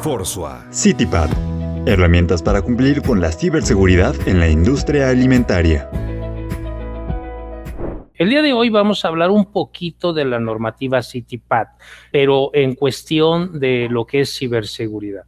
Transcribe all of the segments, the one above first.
Forsua. CityPad. Herramientas para cumplir con la ciberseguridad en la industria alimentaria. El día de hoy vamos a hablar un poquito de la normativa CityPad, pero en cuestión de lo que es ciberseguridad.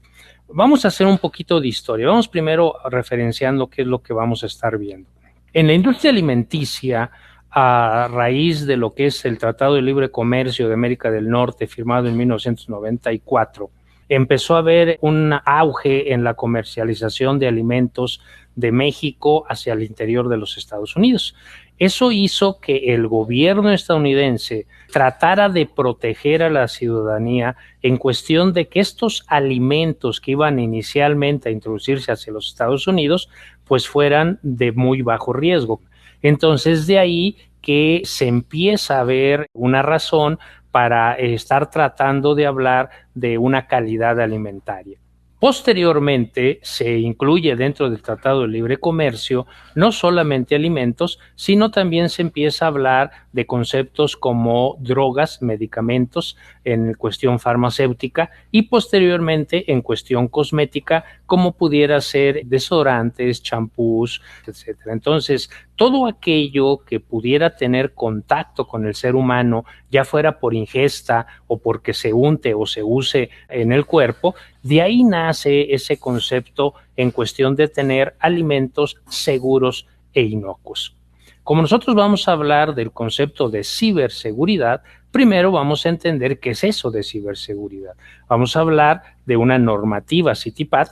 Vamos a hacer un poquito de historia. Vamos primero referenciando qué es lo que vamos a estar viendo. En la industria alimenticia, a raíz de lo que es el Tratado de Libre Comercio de América del Norte, firmado en 1994, empezó a haber un auge en la comercialización de alimentos de México hacia el interior de los Estados Unidos. Eso hizo que el gobierno estadounidense tratara de proteger a la ciudadanía en cuestión de que estos alimentos que iban inicialmente a introducirse hacia los Estados Unidos, pues fueran de muy bajo riesgo. Entonces, de ahí que se empieza a ver una razón para estar tratando de hablar de una calidad alimentaria. Posteriormente, se incluye dentro del Tratado de Libre Comercio no solamente alimentos, sino también se empieza a hablar de conceptos como drogas, medicamentos en cuestión farmacéutica y posteriormente en cuestión cosmética, como pudiera ser desodorantes, champús, etcétera. Entonces, todo aquello que pudiera tener contacto con el ser humano, ya fuera por ingesta o porque se unte o se use en el cuerpo, de ahí nace ese concepto en cuestión de tener alimentos seguros e inocuos. Como nosotros vamos a hablar del concepto de ciberseguridad, primero vamos a entender qué es eso de ciberseguridad. Vamos a hablar de una normativa CityPad,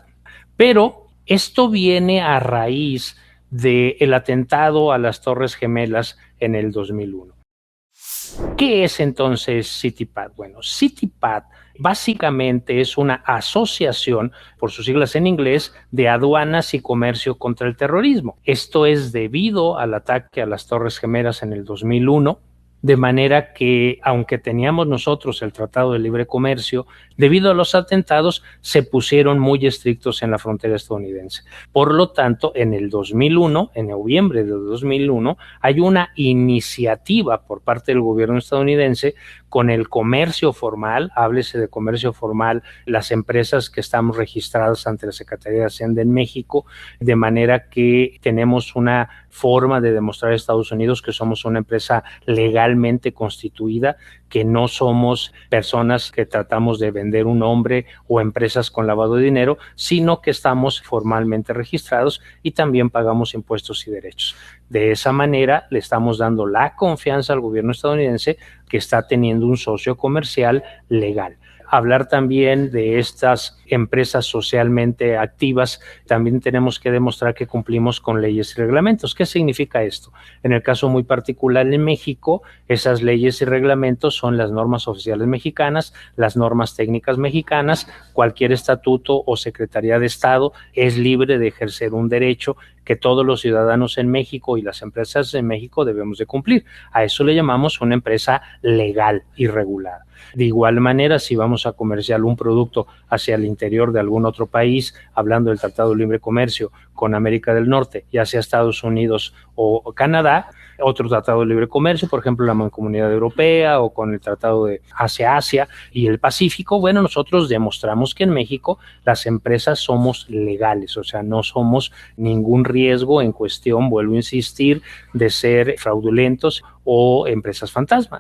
pero esto viene a raíz del atentado a las Torres Gemelas en el 2001. ¿Qué es entonces CityPad? Bueno, CityPad básicamente es una asociación, por sus siglas en inglés, de aduanas y comercio contra el terrorismo. Esto es debido al ataque a las Torres Gemelas en el 2001, de manera que, aunque teníamos nosotros el Tratado de Libre Comercio, debido a los atentados se pusieron muy estrictos en la frontera estadounidense. Por lo tanto, en el 2001, en noviembre de 2001, hay una iniciativa por parte del gobierno estadounidense con el comercio formal, háblese de comercio formal, las empresas que estamos registradas ante la Secretaría de Hacienda en México, de manera que tenemos una forma de demostrar a Estados Unidos que somos una empresa legalmente constituida, que no somos personas que tratamos de vender un nombre o empresas con lavado de dinero, sino que estamos formalmente registrados y también pagamos impuestos y derechos. De esa manera le estamos dando la confianza al gobierno estadounidense que está teniendo un socio comercial legal. Hablar también de estas empresas socialmente activas, también tenemos que demostrar que cumplimos con leyes y reglamentos. ¿Qué significa esto? En el caso muy particular en México, esas leyes y reglamentos son las normas oficiales mexicanas, las normas técnicas mexicanas. Cualquier estatuto o secretaría de Estado es libre de ejercer un derecho que todos los ciudadanos en México y las empresas en México debemos de cumplir. A eso le llamamos una empresa legal y regulada. De igual manera, si vamos a comerciar un producto hacia el interior de algún otro país, hablando del Tratado de Libre Comercio con América del Norte, ya sea Estados Unidos o Canadá, otro tratado de libre comercio, por ejemplo la Mancomunidad Europea o con el Tratado de Asia y el Pacífico, bueno, nosotros demostramos que en México las empresas somos legales, o sea, no somos ningún riesgo en cuestión, vuelvo a insistir, de ser fraudulentos o empresas fantasma.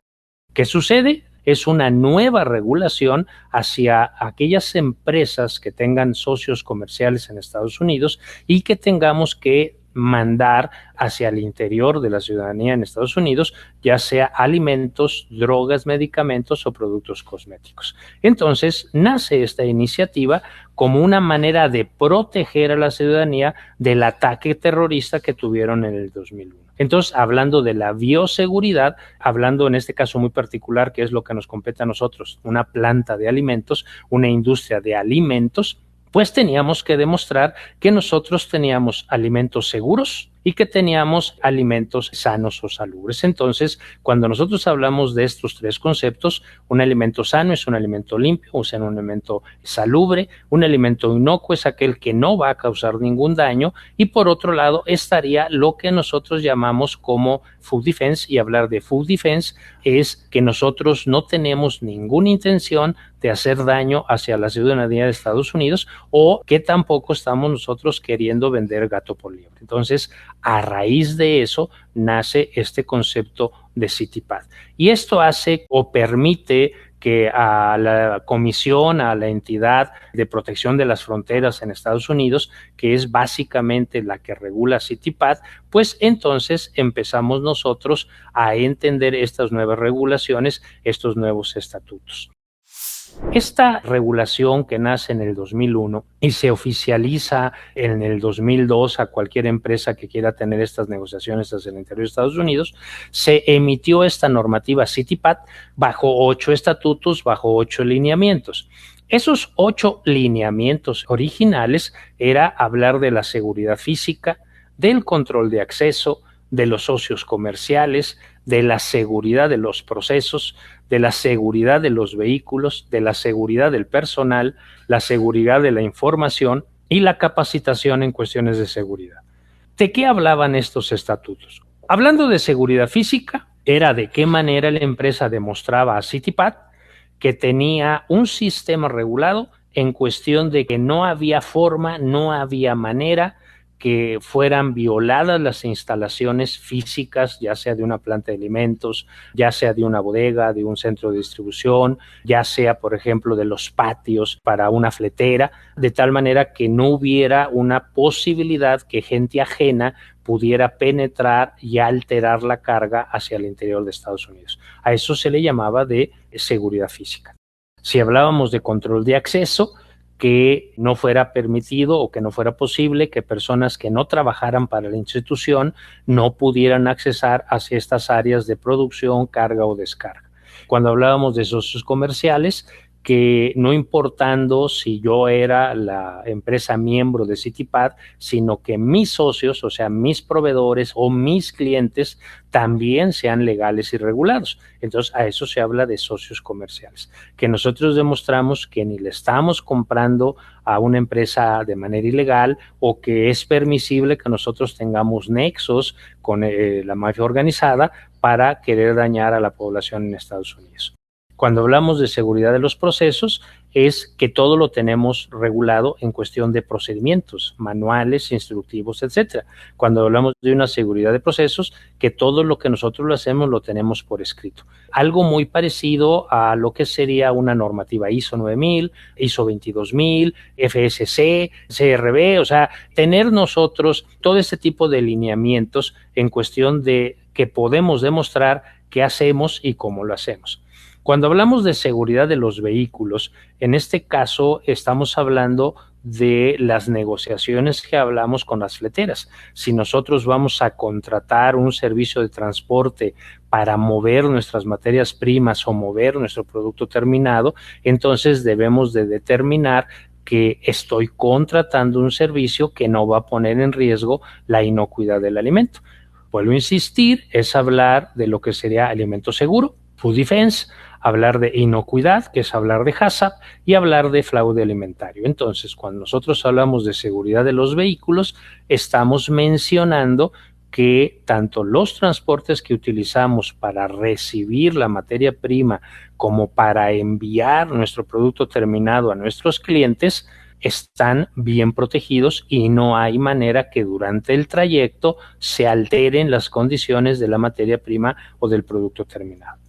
¿Qué sucede? Es una nueva regulación hacia aquellas empresas que tengan socios comerciales en Estados Unidos y que tengamos que mandar hacia el interior de la ciudadanía en Estados Unidos, ya sea alimentos, drogas, medicamentos o productos cosméticos. Entonces, nace esta iniciativa como una manera de proteger a la ciudadanía del ataque terrorista que tuvieron en el 2001. Entonces, hablando de la bioseguridad, hablando en este caso muy particular, que es lo que nos compete a nosotros, una planta de alimentos, una industria de alimentos, pues teníamos que demostrar que nosotros teníamos alimentos seguros, y que teníamos alimentos sanos o salubres. Entonces, cuando nosotros hablamos de estos tres conceptos, un alimento sano es un alimento limpio, o sea, un alimento salubre, un alimento inocuo es aquel que no va a causar ningún daño, y por otro lado estaría lo que nosotros llamamos como food defense, y hablar de food defense es que nosotros no tenemos ninguna intención de hacer daño hacia la ciudadanía de Estados Unidos, o que tampoco estamos nosotros queriendo vender gato por liebre. Entonces, a raíz de eso nace este concepto de CITIPAD. Y esto hace o permite que a la comisión, a la entidad de protección de las fronteras en Estados Unidos, que es básicamente la que regula CITIPAD, pues entonces empezamos nosotros a entender estas nuevas regulaciones, estos nuevos estatutos. Esta regulación que nace en el 2001 y se oficializa en el 2002 a cualquier empresa que quiera tener estas negociaciones hacia el interior de Estados Unidos, se emitió esta normativa CITIPAD bajo 8 estatutos, bajo 8 lineamientos. Esos 8 lineamientos originales era hablar de la seguridad física, del control de acceso, de los socios comerciales, de la seguridad de los procesos, de la seguridad de los vehículos, de la seguridad del personal, la seguridad de la información y la capacitación en cuestiones de seguridad. ¿De qué hablaban estos estatutos? Hablando de seguridad física, era de qué manera la empresa demostraba a CITIPAD que tenía un sistema regulado en cuestión de que no había forma, no había manera que fueran violadas las instalaciones físicas, ya sea de una planta de alimentos, ya sea de una bodega, de un centro de distribución, ya sea, por ejemplo, de los patios para una fletera, de tal manera que no hubiera una posibilidad que gente ajena pudiera penetrar y alterar la carga hacia el interior de Estados Unidos. A eso se le llamaba de seguridad física. Si hablábamos de control de acceso, que no fuera permitido o que no fuera posible que personas que no trabajaran para la institución no pudieran accesar hacia estas áreas de producción, carga o descarga. Cuando hablábamos de socios comerciales, que no importando si yo era la empresa miembro de CITIPAD, sino que mis socios, o sea, mis proveedores o mis clientes también sean legales y regulados. Entonces, a eso se habla de socios comerciales, que nosotros demostramos que ni le estamos comprando a una empresa de manera ilegal o que es permisible que nosotros tengamos nexos con la mafia organizada para querer dañar a la población en Estados Unidos. Cuando hablamos de seguridad de los procesos, es que todo lo tenemos regulado en cuestión de procedimientos, manuales, instructivos, etcétera. Cuando hablamos de una seguridad de procesos, que todo lo que nosotros lo hacemos lo tenemos por escrito. Algo muy parecido a lo que sería una normativa ISO 9000, ISO 22000, FSC, CRB, o sea, tener nosotros todo este tipo de lineamientos en cuestión de que podemos demostrar qué hacemos y cómo lo hacemos. Cuando hablamos de seguridad de los vehículos, en este caso estamos hablando de las negociaciones que hablamos con las fleteras. Si nosotros vamos a contratar un servicio de transporte para mover nuestras materias primas o mover nuestro producto terminado, entonces debemos de determinar que estoy contratando un servicio que no va a poner en riesgo la inocuidad del alimento. Vuelvo a insistir, es hablar de lo que sería alimento seguro, food defense, hablar de inocuidad, que es hablar de HACCP, y hablar de fraude alimentario. Entonces, cuando nosotros hablamos de seguridad de los vehículos, estamos mencionando que tanto los transportes que utilizamos para recibir la materia prima como para enviar nuestro producto terminado a nuestros clientes están bien protegidos y no hay manera que durante el trayecto se alteren las condiciones de la materia prima o del producto terminado.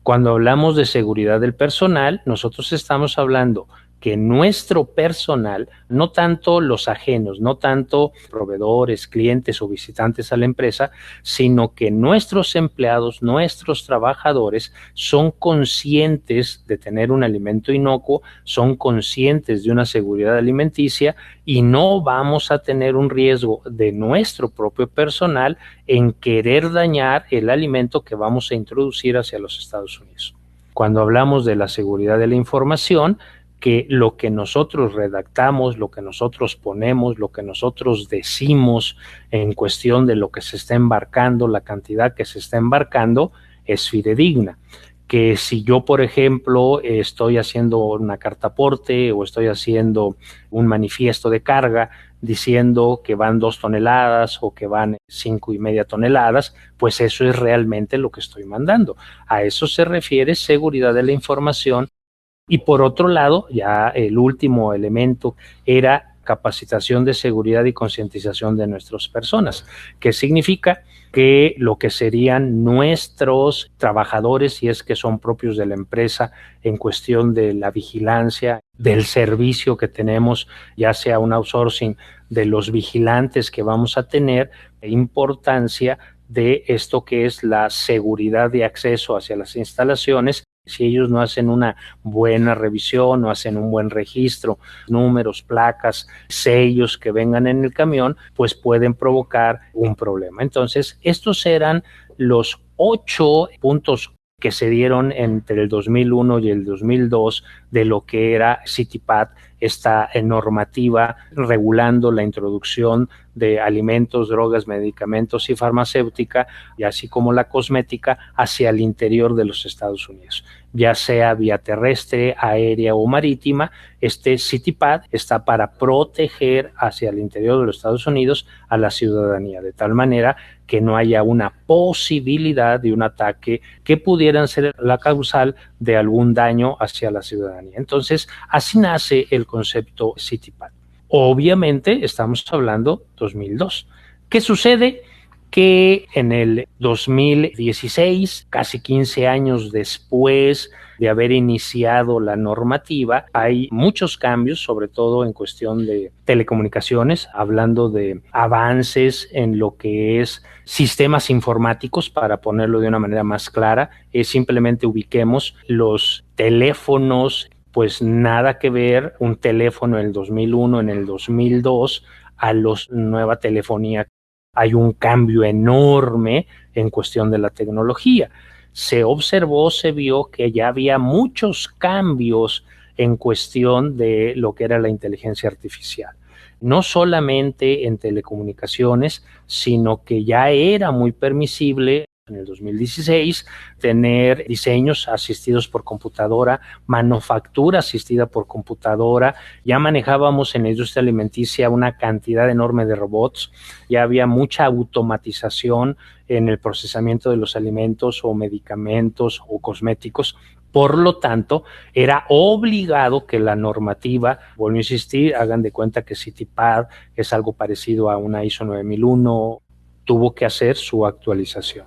Cuando hablamos de seguridad del personal, nosotros estamos hablando que nuestro personal, no tanto los ajenos, no tanto proveedores, clientes o visitantes a la empresa, sino que nuestros empleados, nuestros trabajadores son conscientes de tener un alimento inocuo, son conscientes de una seguridad alimenticia y no vamos a tener un riesgo de nuestro propio personal en querer dañar el alimento que vamos a introducir hacia los Estados Unidos. Cuando hablamos de la seguridad de la información, que lo que nosotros redactamos, lo que nosotros ponemos, lo que nosotros decimos en cuestión de lo que se está embarcando, la cantidad que se está embarcando, es fidedigna. Que si yo, por ejemplo, estoy haciendo una carta aporte o estoy haciendo un manifiesto de carga diciendo que van 2 toneladas o que van 5,5 toneladas, pues eso es realmente lo que estoy mandando. A eso se refiere seguridad de la información. Y por otro lado, ya el último elemento era capacitación de seguridad y concientización de nuestras personas, que significa que lo que serían nuestros trabajadores, si es que son propios de la empresa, en cuestión de la vigilancia, del servicio que tenemos, ya sea un outsourcing de los vigilantes que vamos a tener, importancia de esto que es la seguridad de acceso hacia las instalaciones. Si ellos no hacen una buena revisión, no hacen un buen registro, números, placas, sellos que vengan en el camión, pues pueden provocar un problema. Entonces, estos eran los 8 puntos que se dieron entre el 2001 y el 2002 de lo que era CITIPAT, esta normativa regulando la introducción de alimentos, drogas, medicamentos y farmacéutica, y así como la cosmética, hacia el interior de los Estados Unidos, ya sea vía terrestre, aérea o marítima. Este CITIPAT está para proteger hacia el interior de los Estados Unidos a la ciudadanía, de tal manera que no haya una posibilidad de un ataque que pudiera ser la causal de algún daño hacia la ciudadanía. Entonces, así nace el concepto CITIPAT. Obviamente, estamos hablando 2002. ¿Qué sucede? Que en el 2016, casi 15 años después de haber iniciado la normativa, hay muchos cambios, sobre todo en cuestión de telecomunicaciones, hablando de avances en lo que es sistemas informáticos, para ponerlo de una manera más clara. Simplemente ubiquemos los teléfonos, pues nada que ver un teléfono en el 2001, en el 2002, a la nueva telefonía. Hay un cambio enorme en cuestión de la tecnología. Se observó, se vio que ya había muchos cambios en cuestión de lo que era la inteligencia artificial. No solamente en telecomunicaciones, sino que ya era muy permisible en el 2016 tener diseños asistidos por computadora, manufactura asistida por computadora. Ya manejábamos en la industria alimenticia una cantidad enorme de robots, ya había mucha automatización en el procesamiento de los alimentos o medicamentos o cosméticos. Por lo tanto, era obligado que la normativa, vuelvo a insistir, hagan de cuenta que CITIPAT es algo parecido a una ISO 9001, tuvo que hacer su actualización.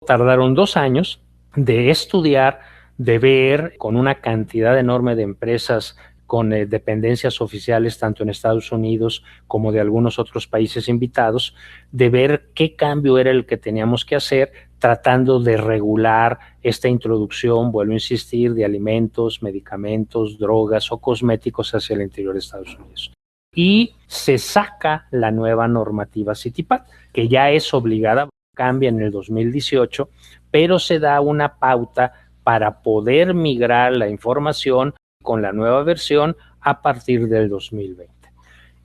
Tardaron 2 años de estudiar, de ver con una cantidad enorme de empresas con dependencias oficiales tanto en Estados Unidos como de algunos otros países invitados, de ver qué cambio era el que teníamos que hacer, tratando de regular esta introducción, vuelvo a insistir, de alimentos, medicamentos, drogas o cosméticos hacia el interior de Estados Unidos. Y se saca la nueva normativa CITIPAT, que ya es obligada, cambia en el 2018, pero se da una pauta para poder migrar la información con la nueva versión a partir del 2020.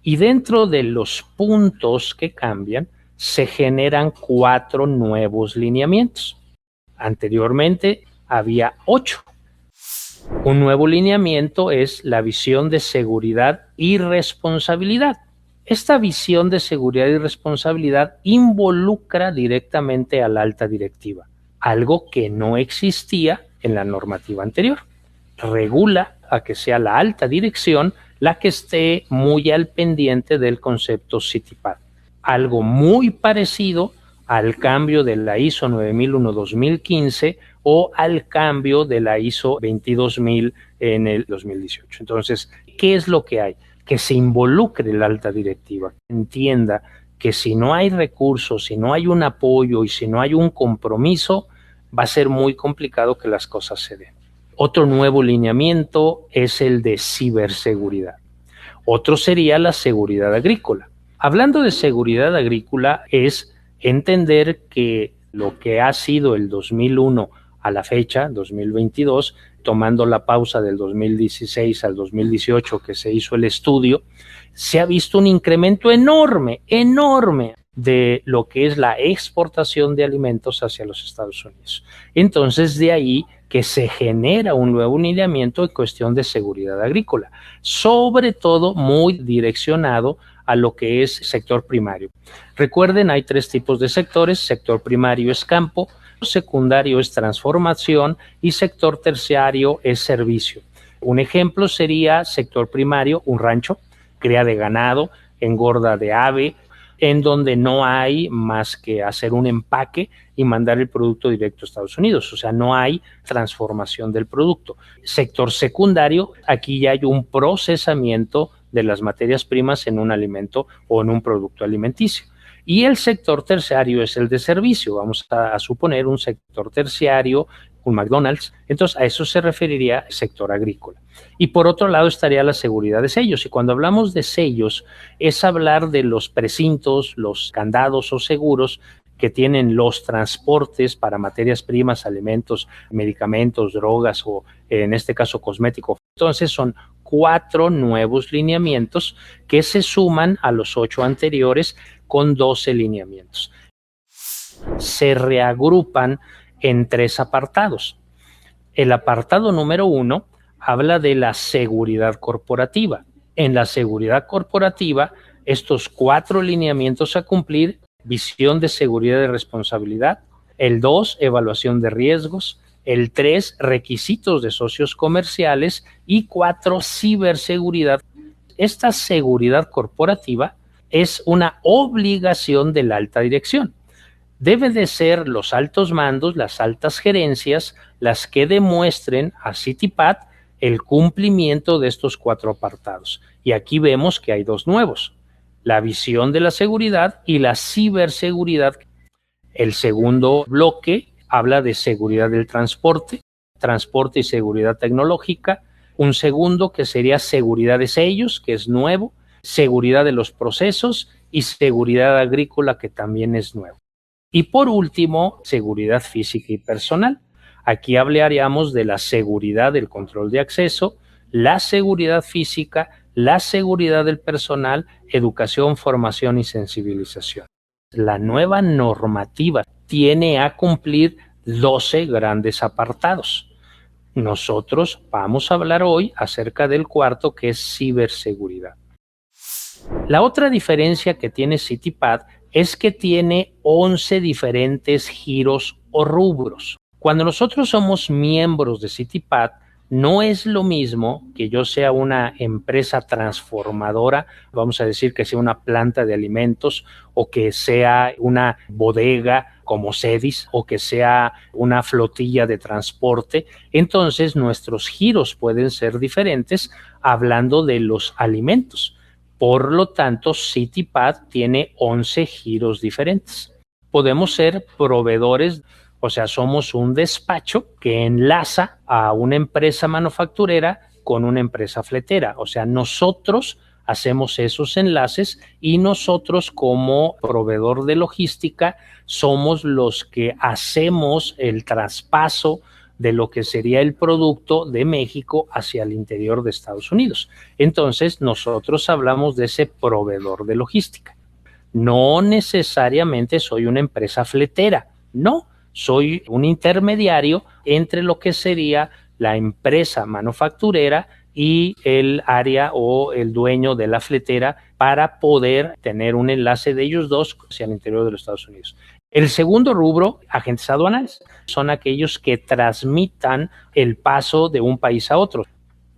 Y dentro de los puntos que cambian, se generan 4 nuevos lineamientos. Anteriormente había 8. Un nuevo lineamiento es la visión de seguridad y responsabilidad. Esta visión de seguridad y responsabilidad involucra directamente a la alta directiva, algo que no existía en la normativa anterior. Regula a que sea la alta dirección la que esté muy al pendiente del concepto CITIPAT. Algo muy parecido al cambio de la ISO 9001-2015 o al cambio de la ISO 22000 en el 2018. Entonces, ¿qué es lo que hay? Que se involucre la alta directiva, entienda que si no hay recursos, si no hay un apoyo y si no hay un compromiso, va a ser muy complicado que las cosas se den. Otro nuevo lineamiento es el de ciberseguridad. Otro sería la seguridad agrícola. Hablando de seguridad agrícola es entender que lo que ha sido el 2001 a la fecha, 2022, tomando la pausa del 2016 al 2018 que se hizo el estudio, se ha visto un incremento enorme de lo que es la exportación de alimentos hacia los Estados Unidos. Entonces, de ahí que se genera un nuevo lineamiento en cuestión de seguridad agrícola, sobre todo muy direccionado a lo que es sector primario. Recuerden, hay 3 tipos de sectores: sector primario es campo, secundario es transformación y sector terciario es servicio. Un ejemplo sería sector primario, un rancho, cría de ganado, engorda de ave, en donde no hay más que hacer un empaque y mandar el producto directo a Estados Unidos, o sea, no hay transformación del producto. Sector secundario, aquí ya hay un procesamiento de las materias primas en un alimento o en un producto alimenticio. Y el sector terciario es el de servicio. Vamos a suponer un sector terciario, un McDonald's, entonces a eso se referiría sector agrícola. Y por otro lado estaría la seguridad de sellos. Y cuando hablamos de sellos, es hablar de los precintos, los candados o seguros que tienen los transportes para materias primas, alimentos, medicamentos, drogas o en este caso cosméticos. Entonces son 4 nuevos lineamientos que se suman a los 8 anteriores con 12 lineamientos. Se reagrupan en 3 apartados. El apartado número 1 habla de la seguridad corporativa. En la seguridad corporativa, estos 4 lineamientos a cumplir: visión de seguridad y responsabilidad; el 2, evaluación de riesgos; el 3, requisitos de socios comerciales; y 4, ciberseguridad. Esta seguridad corporativa es una obligación de la alta dirección. Debe de ser los altos mandos, las altas gerencias, las que demuestren a CITIPAT el cumplimiento de estos 4 apartados. Y aquí vemos que hay 2 nuevos: la visión de la seguridad y la ciberseguridad. El segundo bloque habla de seguridad del transporte, transporte y seguridad tecnológica. Un segundo que sería seguridad de sellos, que es nuevo, seguridad de los procesos y seguridad agrícola, que también es nuevo. Y por último, seguridad física y personal. Aquí hablaríamos de la seguridad del control de acceso, la seguridad física, la seguridad del personal, educación, formación y sensibilización. La nueva normativa tiene a cumplir 12 grandes apartados. Nosotros vamos a hablar hoy acerca del cuarto, que es ciberseguridad. La otra diferencia que tiene CITIPAT es que tiene 11 diferentes giros o rubros. Cuando nosotros somos miembros de CITIPAT, no es lo mismo que yo sea una empresa transformadora, vamos a decir que sea una planta de alimentos, o que sea una bodega como Cedis, o que sea una flotilla de transporte. Entonces nuestros giros pueden ser diferentes hablando de los alimentos. Por lo tanto, CITIPAT tiene 11 giros diferentes. Podemos ser proveedores, o sea, somos un despacho que enlaza a una empresa manufacturera con una empresa fletera. O sea, nosotros hacemos esos enlaces y nosotros, como proveedor de logística, somos los que hacemos el traspaso de lo que sería el producto de México hacia el interior de Estados Unidos. Entonces, nosotros hablamos de ese proveedor de logística. No necesariamente soy una empresa fletera, no, soy un intermediario entre lo que sería la empresa manufacturera y el área o el dueño de la fletera, para poder tener un enlace de ellos dos hacia el interior de los Estados Unidos. El segundo rubro, agentes aduanales, son aquellos que transmitan el paso de un país a otro.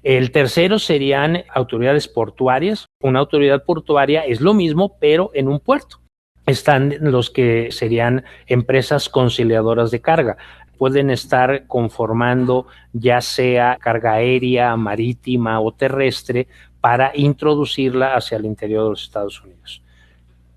El tercero serían autoridades portuarias. Una autoridad portuaria es lo mismo, pero en un puerto. Están los que serían empresas conciliadoras de carga. Pueden estar conformando ya sea carga aérea, marítima o terrestre para introducirla hacia el interior de los Estados Unidos.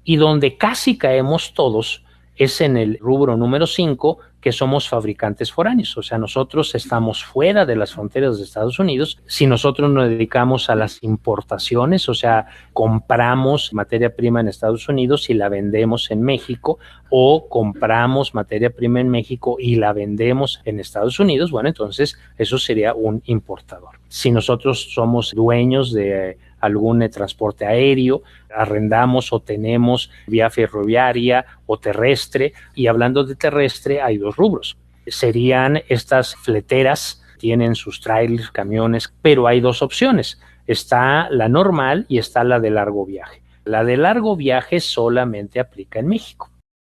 Y donde casi caemos todos es en el rubro número 5, que somos fabricantes foráneos, o sea, nosotros estamos fuera de las fronteras de Estados Unidos. Si nosotros nos dedicamos a las importaciones, o sea, compramos materia prima en Estados Unidos y la vendemos en México, o compramos materia prima en México y la vendemos en Estados Unidos, bueno, entonces eso sería un importador. Si nosotros somos dueños de algún transporte aéreo, arrendamos o tenemos vía ferroviaria o terrestre, y hablando de terrestre hay dos rubros. Serían estas fleteras, tienen sus trailers, camiones, pero hay dos opciones. Está la normal y está la de largo viaje. La de largo viaje solamente aplica en México.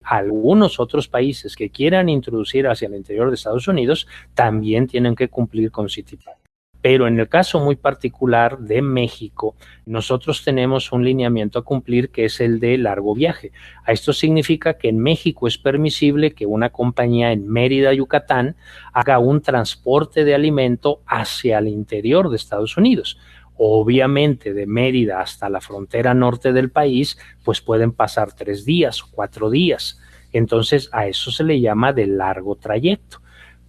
Algunos otros países que quieran introducir hacia el interior de Estados Unidos también tienen que cumplir con CITIPAT. Pero en el caso muy particular de México, nosotros tenemos un lineamiento a cumplir que es el de largo viaje. Esto significa que en México es permisible que una compañía en Mérida, Yucatán, haga un transporte de alimento hacia el interior de Estados Unidos. Obviamente de Mérida hasta la frontera norte del país, pues pueden pasar 3 días o 4 días. Entonces a eso se le llama de largo trayecto.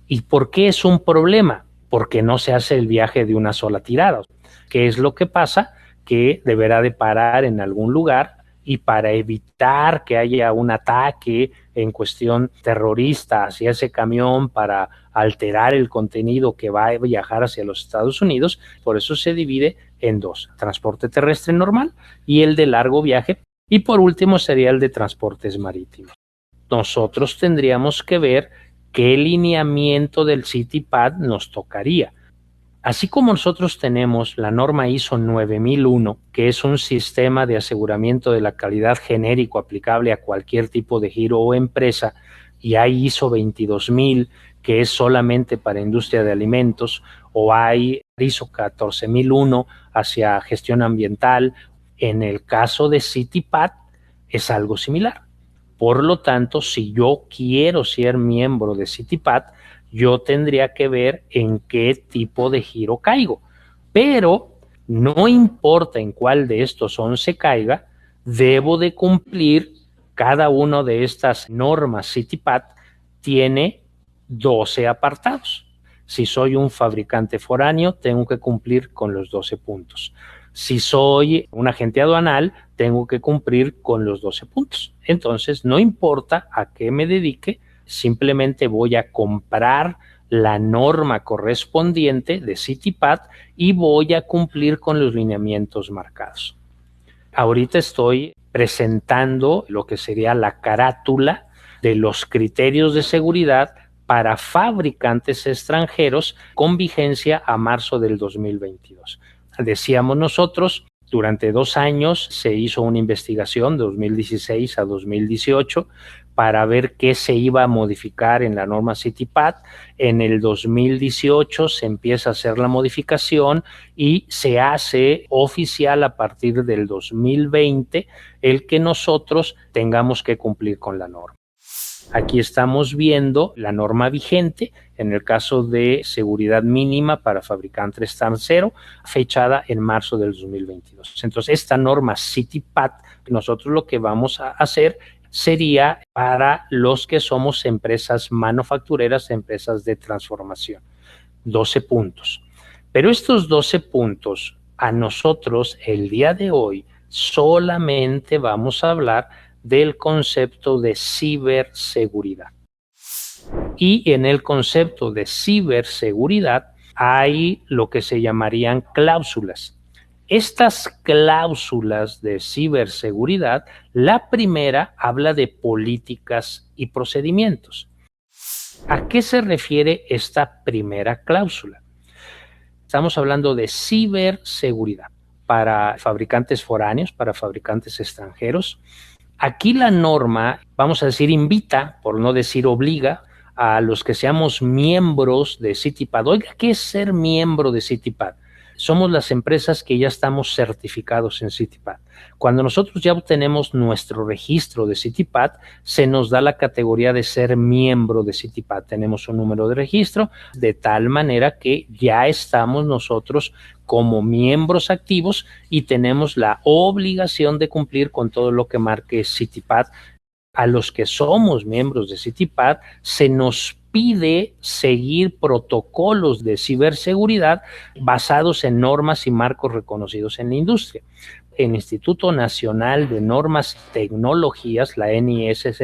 ¿Y por qué es un problema? Porque no se hace el viaje de una sola tirada. ¿Qué es lo que pasa? Que deberá de parar en algún lugar, y para evitar que haya un ataque en cuestión terrorista hacia ese camión para alterar el contenido que va a viajar hacia los Estados Unidos, por eso se divide en dos: transporte terrestre normal y el de largo viaje, y por último sería el de transportes marítimos. Nosotros tendríamos que ver qué lineamiento del CITIPAT nos tocaría. Así como nosotros tenemos la norma ISO 9001, que es un sistema de aseguramiento de la calidad genérico aplicable a cualquier tipo de giro o empresa, y hay ISO 22000, que es solamente para industria de alimentos, o hay ISO 14001 hacia gestión ambiental, en el caso de CITIPAT es algo similar. Por lo tanto, si yo quiero ser miembro de CITIPAT, yo tendría que ver en qué tipo de giro caigo. Pero no importa en cuál de estos 11 caiga, debo de cumplir cada una de estas normas. CITIPAT tiene 12 apartados. Si soy un fabricante foráneo, tengo que cumplir con los 12 puntos. Si soy un agente aduanal, tengo que cumplir con los 12 puntos. Entonces, no importa a qué me dedique, simplemente voy a comprar la norma correspondiente de CITIPAT y voy a cumplir con los lineamientos marcados. Ahorita estoy presentando lo que sería la carátula de los criterios de seguridad para fabricantes extranjeros con vigencia a marzo del 2022. Decíamos nosotros, durante 2 años se hizo una investigación, de 2016 a 2018, para ver qué se iba a modificar en la norma CITIPAT. En el 2018 se empieza a hacer la modificación y se hace oficial a partir del 2020 el que nosotros tengamos que cumplir con la norma. Aquí estamos viendo la norma vigente en el caso de seguridad mínima para fabricante extranjero, fechada en marzo del 2022. Entonces, esta norma CITIPAT, nosotros lo que vamos a hacer sería para los que somos empresas manufactureras, empresas de transformación. 12 puntos. Pero estos 12 puntos, a nosotros el día de hoy solamente vamos a hablar del concepto de ciberseguridad. Y en el concepto de ciberseguridad hay lo que se llamarían cláusulas. Estas cláusulas de ciberseguridad, la primera habla de políticas y procedimientos. ¿A qué se refiere esta primera cláusula? Estamos hablando de ciberseguridad para fabricantes foráneos, para fabricantes extranjeros. Aquí la norma, vamos a decir, invita, por no decir obliga, a los que seamos miembros de CITIPAT. Oiga, ¿qué es ser miembro de CITIPAT? Somos las empresas que ya estamos certificados en CITIPAT. Cuando nosotros ya obtenemos nuestro registro de CITIPAT, se nos da la categoría de ser miembro de CITIPAT. Tenemos un número de registro, de tal manera que ya estamos nosotros como miembros activos y tenemos la obligación de cumplir con todo lo que marque CITIPAT. A los que somos miembros de CITIPAD se nos pide seguir protocolos de ciberseguridad basados en normas y marcos reconocidos en la industria. El Instituto Nacional de Normas y Tecnologías, la NISZ,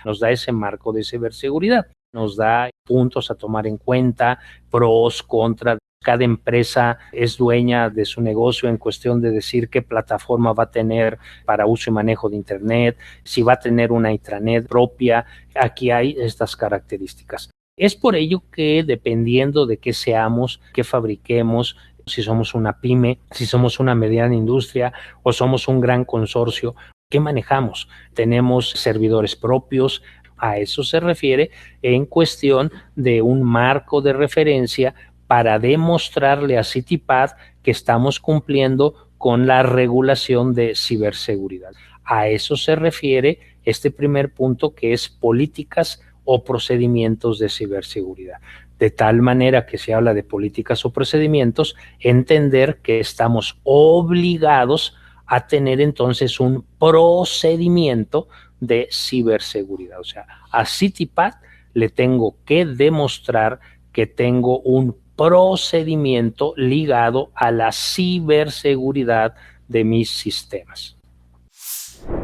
nos da ese marco de ciberseguridad, nos da puntos a tomar en cuenta, pros, contras. Cada empresa es dueña de su negocio en cuestión de decir qué plataforma va a tener para uso y manejo de Internet, si va a tener una intranet propia. Aquí hay estas características. Es por ello que dependiendo de qué seamos, qué fabriquemos, si somos una pyme, si somos una mediana industria o somos un gran consorcio, ¿qué manejamos? Tenemos servidores propios. A eso se refiere en cuestión de un marco de referencia para demostrarle a CITIPAD que estamos cumpliendo con la regulación de ciberseguridad. A eso se refiere este primer punto, que es políticas o procedimientos de ciberseguridad. De tal manera que se habla de políticas o procedimientos, entender que estamos obligados a tener entonces un procedimiento de ciberseguridad. O sea, a CITIPAD le tengo que demostrar que tengo un procedimiento ligado a la ciberseguridad de mis sistemas.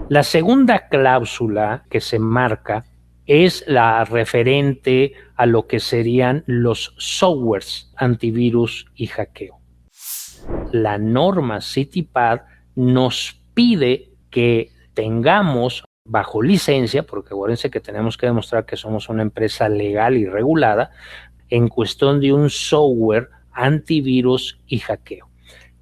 La segunda cláusula que se marca es la referente a lo que serían los softwares antivirus y hackeo. La norma CITIPAD nos pide que tengamos bajo licencia, porque acuérdense que tenemos que demostrar que somos una empresa legal y regulada, en cuestión de un software antivirus y hackeo.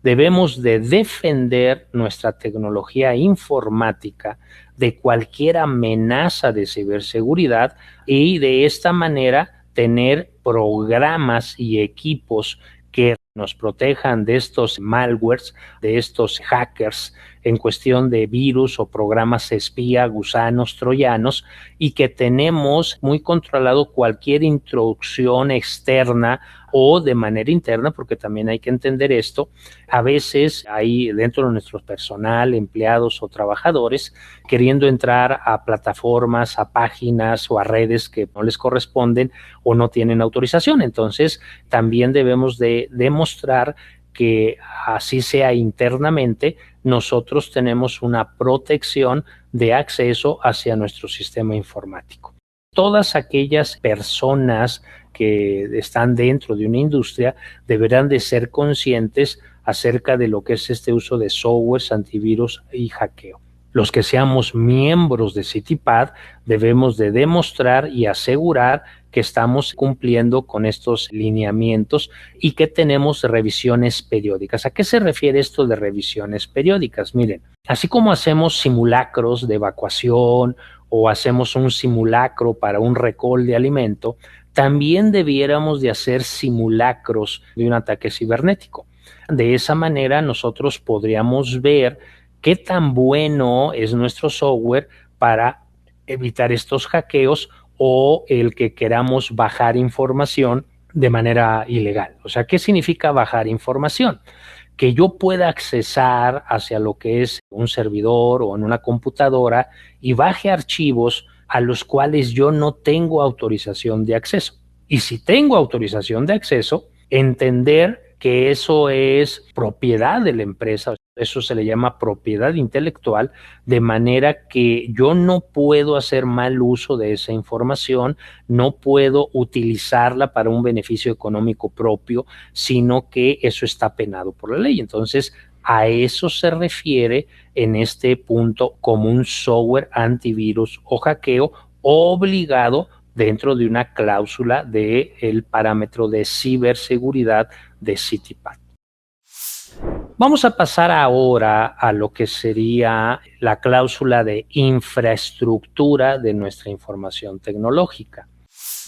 Debemos de defender nuestra tecnología informática de cualquier amenaza de ciberseguridad y de esta manera tener programas y equipos que nos protejan de estos malwares, de estos hackers en cuestión de virus o programas espía, gusanos, troyanos, y que tenemos muy controlado cualquier introducción externa o de manera interna, porque también hay que entender esto. A veces hay dentro de nuestro personal, empleados o trabajadores, queriendo entrar a plataformas, a páginas o a redes que no les corresponden o no tienen autorización. Entonces, también debemos de demostrar que así sea internamente, nosotros tenemos una protección de acceso hacia nuestro sistema informático. Todas aquellas personas que están dentro de una industria deberán de ser conscientes acerca de lo que es este uso de softwares, antivirus y hackeo. Los que seamos miembros de CITIPAD debemos de demostrar y asegurar que estamos cumpliendo con estos lineamientos y que tenemos revisiones periódicas. ¿A qué se refiere esto de revisiones periódicas? Miren, así como hacemos simulacros de evacuación o hacemos un simulacro para un recall de alimento, también debiéramos de hacer simulacros de un ataque cibernético. De esa manera nosotros podríamos ver qué tan bueno es nuestro software para evitar estos hackeos o el que queramos bajar información de manera ilegal. O sea, ¿qué significa bajar información? Que yo pueda accesar hacia lo que es un servidor o en una computadora y baje archivos a los cuales yo no tengo autorización de acceso. Y si tengo autorización de acceso, entender que eso es propiedad de la empresa, eso se le llama propiedad intelectual, de manera que yo no puedo hacer mal uso de esa información, no puedo utilizarla para un beneficio económico propio, sino que eso está penado por la ley. Entonces, a eso se refiere en este punto como un software antivirus o hackeo obligado dentro de una cláusula del parámetro de ciberseguridad de CITIPAD. Vamos a pasar ahora a lo que sería la cláusula de infraestructura de nuestra información tecnológica.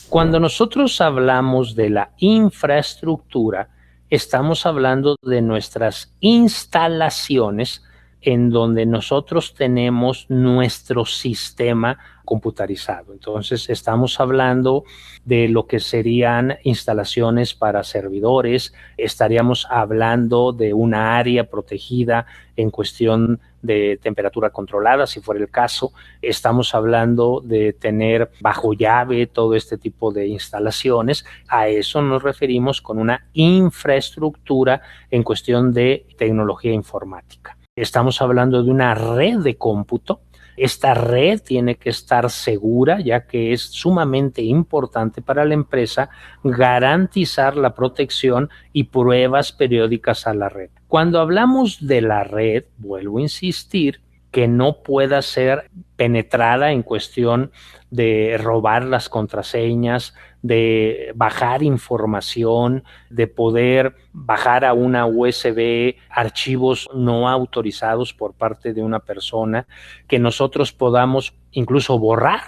Cuando nosotros hablamos de la infraestructura, estamos hablando de nuestras instalaciones en donde nosotros tenemos nuestro sistema computarizado. Entonces, estamos hablando de lo que serían instalaciones para servidores, estaríamos hablando de una área protegida en cuestión de temperatura controlada, si fuera el caso. Estamos hablando de tener bajo llave todo este tipo de instalaciones. A eso nos referimos con una infraestructura en cuestión de tecnología informática. Estamos hablando de una red de cómputo. Esta red tiene que estar segura, ya que es sumamente importante para la empresa garantizar la protección y pruebas periódicas a la red. Cuando hablamos de la red, vuelvo a insistir, que no pueda ser penetrada en cuestión de robar las contraseñas, de bajar información, de poder bajar a una USB archivos no autorizados por parte de una persona, que nosotros podamos incluso borrar,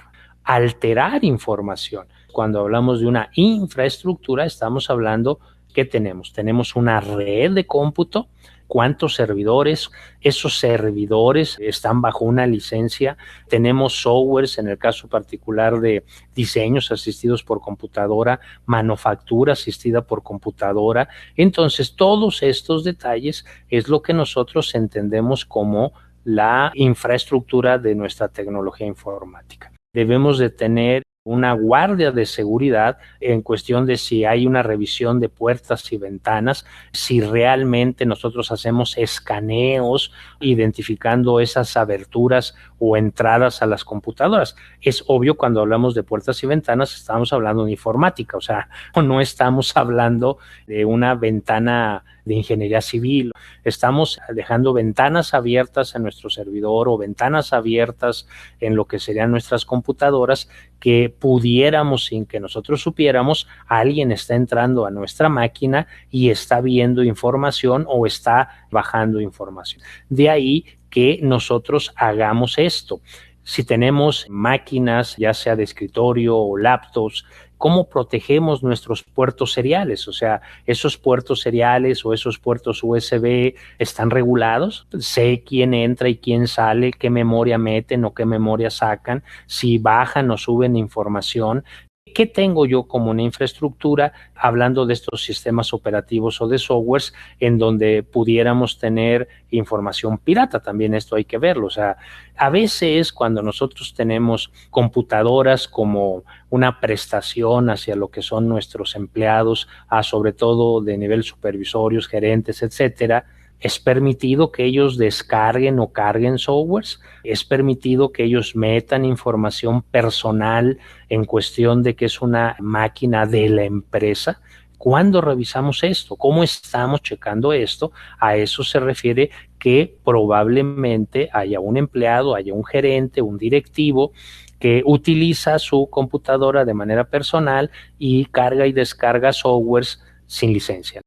alterar información. Cuando hablamos de una infraestructura, estamos hablando que tenemos una red de cómputo. ¿Cuántos servidores? Esos servidores están bajo una licencia. Tenemos softwares, en el caso particular de diseños asistidos por computadora, manufactura asistida por computadora. Entonces, todos estos detalles es lo que nosotros entendemos como la infraestructura de nuestra tecnología informática. Debemos de tener una guardia de seguridad en cuestión de si hay una revisión de puertas y ventanas, si realmente nosotros hacemos escaneos identificando esas aberturas o entradas a las computadoras. Es obvio, cuando hablamos de puertas y ventanas estamos hablando de informática, o sea, no estamos hablando de una ventana de ingeniería civil. Estamos dejando ventanas abiertas en nuestro servidor o ventanas abiertas en lo que serían nuestras computadoras, que pudiéramos, sin que nosotros supiéramos, alguien está entrando a nuestra máquina y está viendo información o está bajando información. De ahí que nosotros hagamos esto. Si tenemos máquinas, ya sea de escritorio o laptops, ¿cómo protegemos nuestros puertos seriales? O sea, esos puertos seriales o esos puertos USB están regulados. Sé quién entra y quién sale, qué memoria meten o qué memoria sacan, si bajan o suben información. ¿Qué tengo yo como una infraestructura, hablando de estos sistemas operativos o de softwares, en donde pudiéramos tener información pirata? También esto hay que verlo. O sea, a veces cuando nosotros tenemos computadoras como una prestación hacia lo que son nuestros empleados, sobre todo de nivel supervisorios, gerentes, etcétera, es permitido que ellos descarguen o carguen softwares, es permitido que ellos metan información personal en cuestión de que es una máquina de la empresa. ¿Cuándo revisamos esto? ¿Cómo estamos checando esto? A eso se refiere que probablemente haya un empleado, haya un gerente, un directivo que utiliza su computadora de manera personal y carga y descarga softwares sin licencia.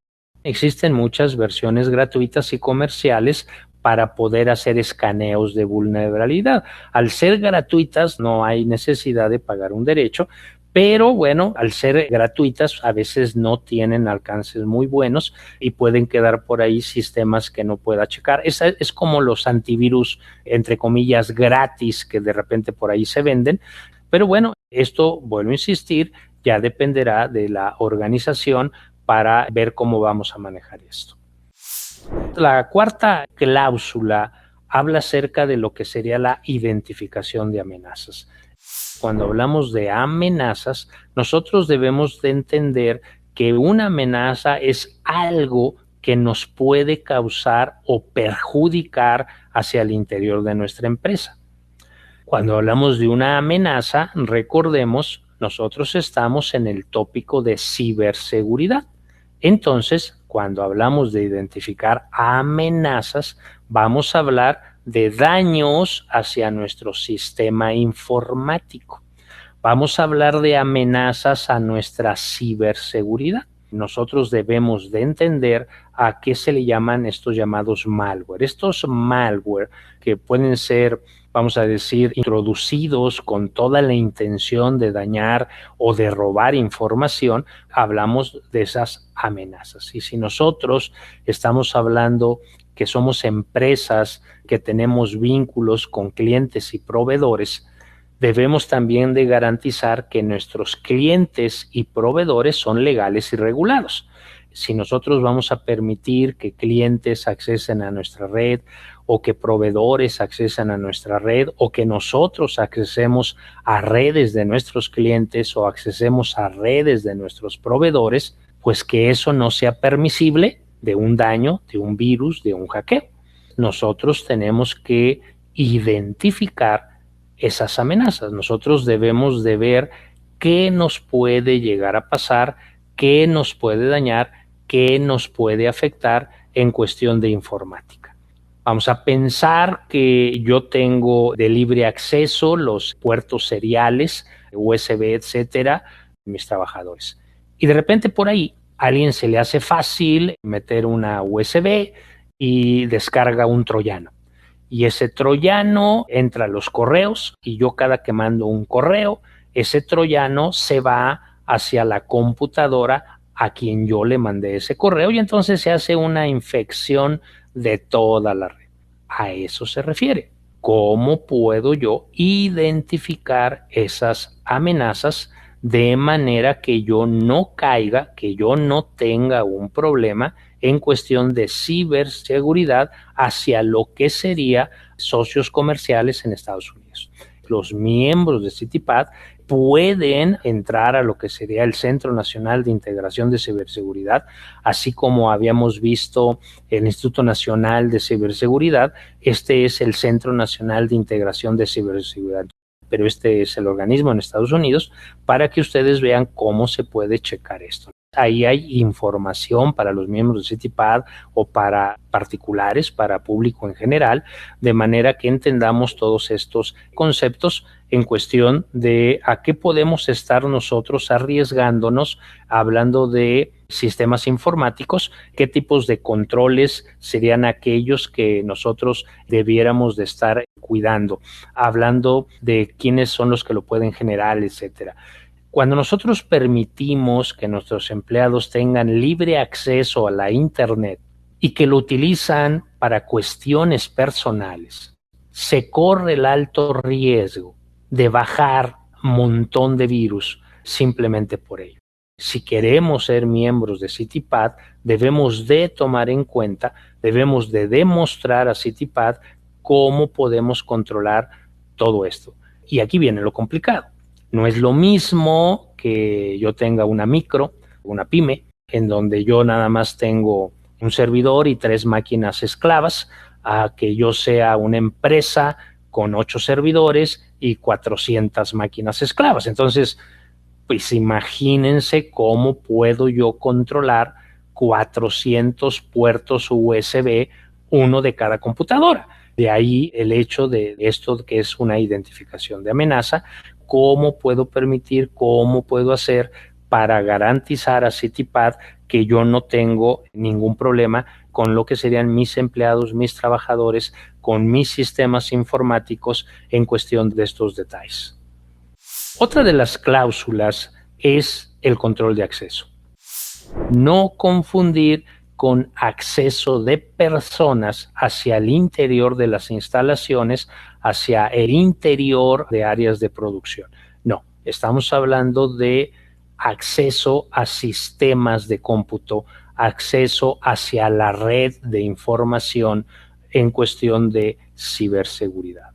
Existen muchas versiones gratuitas y comerciales para poder hacer escaneos de vulnerabilidad. Al ser gratuitas no hay necesidad de pagar un derecho, pero bueno, al ser gratuitas a veces no tienen alcances muy buenos y pueden quedar por ahí sistemas que no pueda checar. Esa es como los antivirus, entre comillas, gratis que de repente por ahí se venden. Pero bueno, esto, vuelvo a insistir, ya dependerá de la organización para ver cómo vamos a manejar esto. La cuarta cláusula habla acerca de lo que sería la identificación de amenazas. Cuando hablamos de amenazas, nosotros debemos de entender que una amenaza es algo que nos puede causar o perjudicar hacia el interior de nuestra empresa. Cuando hablamos de una amenaza, recordemos, nosotros estamos en el tópico de ciberseguridad. Entonces, cuando hablamos de identificar amenazas, vamos a hablar de daños hacia nuestro sistema informático. Vamos a hablar de amenazas a nuestra ciberseguridad. Nosotros debemos de entender a qué se le llaman estos llamados malware. Estos malware que pueden ser, vamos a decir, introducidos con toda la intención de dañar o de robar información, hablamos de esas amenazas. Y si nosotros estamos hablando que somos empresas que tenemos vínculos con clientes y proveedores, debemos también de garantizar que nuestros clientes y proveedores son legales y regulados. Si nosotros vamos a permitir que clientes accesen a nuestra red o que proveedores accesen a nuestra red o que nosotros accesemos a redes de nuestros clientes o accesemos a redes de nuestros proveedores, pues que eso no sea permisible de un daño, de un virus, de un hackeo. Nosotros tenemos que identificar esas amenazas. Nosotros debemos de ver qué nos puede llegar a pasar, qué nos puede dañar, qué nos puede afectar en cuestión de informática. Vamos a pensar que yo tengo de libre acceso los puertos seriales, USB, etcétera, de mis trabajadores. Y de repente por ahí a alguien se le hace fácil meter una USB y descarga un troyano. Y ese troyano entra a los correos y yo cada que mando un correo, ese troyano se va hacia la computadora a quien yo le mandé ese correo y entonces se hace una infección de toda la red. A eso se refiere. ¿Cómo puedo yo identificar esas amenazas de manera que yo no caiga, que yo no tenga un problema en cuestión de ciberseguridad hacia lo que sería socios comerciales en Estados Unidos? Los miembros de CITIPAD pueden entrar a lo que sería el Centro Nacional de Integración de Ciberseguridad, así como habíamos visto el Instituto Nacional de Ciberseguridad. Este es el Centro Nacional de Integración de Ciberseguridad, pero este es el organismo en Estados Unidos, para que ustedes vean cómo se puede checar esto. Ahí hay información para los miembros de CITIPAD o para particulares, para público en general, de manera que entendamos todos estos conceptos en cuestión de a qué podemos estar nosotros arriesgándonos hablando de sistemas informáticos, qué tipos de controles serían aquellos que nosotros debiéramos de estar cuidando, hablando de quiénes son los que lo pueden generar, etcétera. Cuando nosotros permitimos que nuestros empleados tengan libre acceso a la Internet y que lo utilizan para cuestiones personales, se corre el alto riesgo de bajar un montón de virus simplemente por ello. Si queremos ser miembros de CITIPAD, debemos de tomar en cuenta, debemos de demostrar a CITIPAD cómo podemos controlar todo esto. Y aquí viene lo complicado. No es lo mismo que yo tenga una micro, una pyme, en donde yo nada más tengo un servidor y 3 máquinas esclavas, a que yo sea una empresa con 8 servidores y 400 máquinas esclavas. Entonces, pues imagínense cómo puedo yo controlar 400 puertos USB, uno de cada computadora. De ahí el hecho de esto que es una identificación de amenaza. ¿Cómo puedo permitir, cómo puedo hacer para garantizar a CITIPAD que yo no tengo ningún problema con lo que serían mis empleados, mis trabajadores, con mis sistemas informáticos en cuestión de estos detalles? Otra de las cláusulas es el control de acceso. No confundir con acceso de personas hacia el interior de las instalaciones, hacia el interior de áreas de producción. No, estamos hablando de acceso a sistemas de cómputo, acceso hacia la red de información en cuestión de ciberseguridad.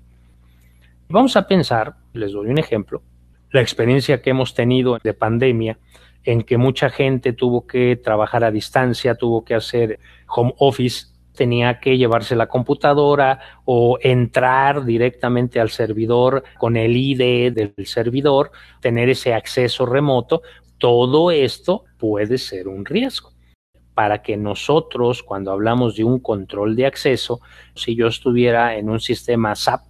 Vamos a pensar, les doy un ejemplo, la experiencia que hemos tenido de pandemia, en que mucha gente tuvo que trabajar a distancia, tuvo que hacer home office, tenía que llevarse la computadora o entrar directamente al servidor con el ID del servidor, tener ese acceso remoto. Todo esto puede ser un riesgo. Para que nosotros, cuando hablamos de un control de acceso, si yo estuviera en un sistema SAP,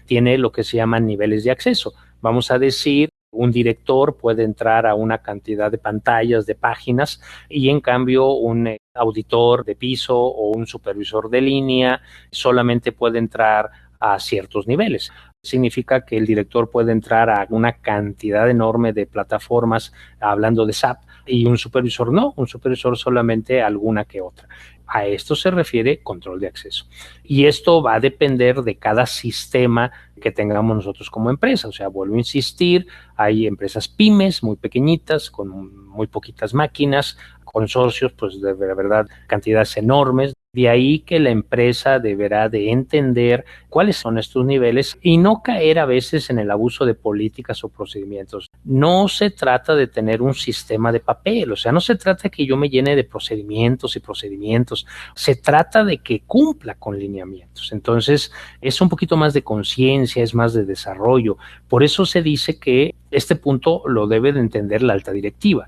tiene lo que se llaman niveles de acceso. Vamos a decir, un director puede entrar a una cantidad de pantallas, de páginas, y en cambio un auditor de piso o un supervisor de línea solamente puede entrar a ciertos niveles. Significa que el director puede entrar a una cantidad enorme de plataformas, hablando de SAP, y un supervisor no, un supervisor solamente alguna que otra. A esto se refiere control de acceso. Y esto va a depender de cada sistema que tengamos nosotros como empresa. O sea, vuelvo a insistir, hay empresas pymes muy pequeñitas, con muy poquitas máquinas, consorcios, pues de verdad, cantidades enormes. De ahí que la empresa deberá de entender cuáles son estos niveles y no caer a veces en el abuso de políticas o procedimientos. No se trata de tener un sistema de papel, o sea, no se trata de que yo me llene de procedimientos y procedimientos, se trata de que cumpla con lineamientos. Entonces, es un poquito más de conciencia, es más de desarrollo. Por eso se dice que este punto lo debe de entender la alta directiva,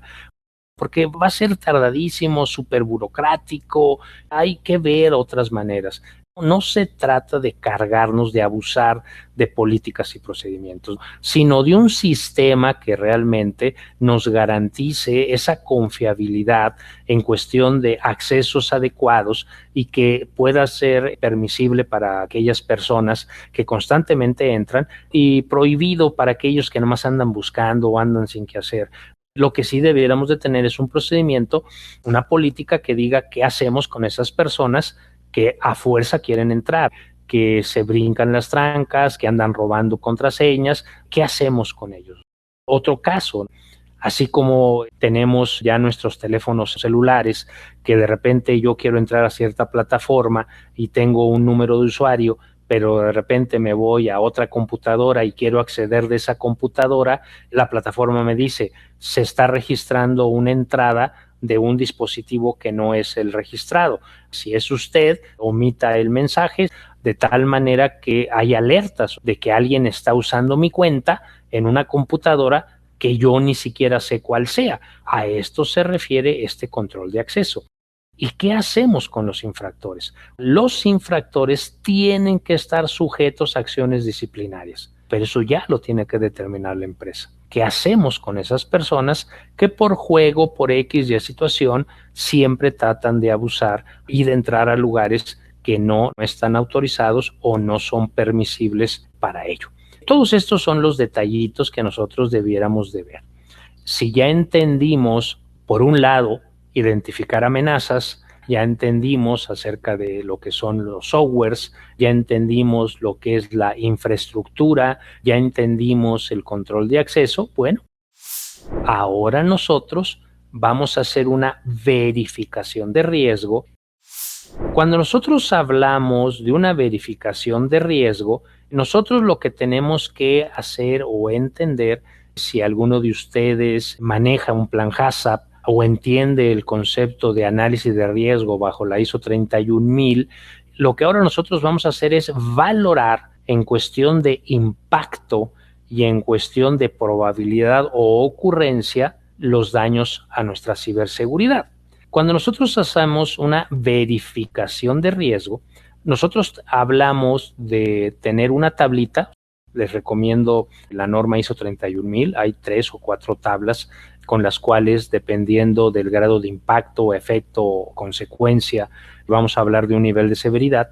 porque va a ser tardadísimo, súper burocrático, hay que ver otras maneras. No se trata de cargarnos, de abusar de políticas y procedimientos, sino de un sistema que realmente nos garantice esa confiabilidad en cuestión de accesos adecuados y que pueda ser permisible para aquellas personas que constantemente entran y prohibido para aquellos que nomás andan buscando o andan sin qué hacer. Lo que sí debiéramos de tener es un procedimiento, una política que diga qué hacemos con esas personas que a fuerza quieren entrar, que se brincan las trancas, que andan robando contraseñas, ¿qué hacemos con ellos? Otro caso, así como tenemos ya nuestros teléfonos celulares, que de repente yo quiero entrar a cierta plataforma y tengo un número de usuario, pero de repente me voy a otra computadora y quiero acceder de esa computadora, la plataforma me dice, se está registrando una entrada de un dispositivo que no es el registrado. Si es usted, omita el mensaje de tal manera que hay alertas de que alguien está usando mi cuenta en una computadora que yo ni siquiera sé cuál sea. A esto se refiere este control de acceso. ¿Y qué hacemos con los infractores? Los infractores tienen que estar sujetos a acciones disciplinarias, pero eso ya lo tiene que determinar la empresa. ¿Qué hacemos con esas personas que por juego, por X y situación, siempre tratan de abusar y de entrar a lugares que no están autorizados o no son permisibles para ello? Todos estos son los detallitos que nosotros debiéramos de ver. Si ya entendimos, por un lado, identificar amenazas, ya entendimos acerca de lo que son los softwares, ya entendimos lo que es la infraestructura, ya entendimos el control de acceso, bueno, ahora nosotros vamos a hacer una verificación de riesgo. Cuando nosotros hablamos de una verificación de riesgo, nosotros lo que tenemos que hacer o entender, si alguno de ustedes maneja un plan HACCP o entiende el concepto de análisis de riesgo bajo la ISO 31000, lo que ahora nosotros vamos a hacer es valorar en cuestión de impacto y en cuestión de probabilidad o ocurrencia los daños a nuestra ciberseguridad. Cuando nosotros hacemos una verificación de riesgo, nosotros hablamos de tener una tablita. Les recomiendo la norma ISO 31000, hay 3 o 4 tablas con las cuales, dependiendo del grado de impacto, efecto o consecuencia, vamos a hablar de un nivel de severidad.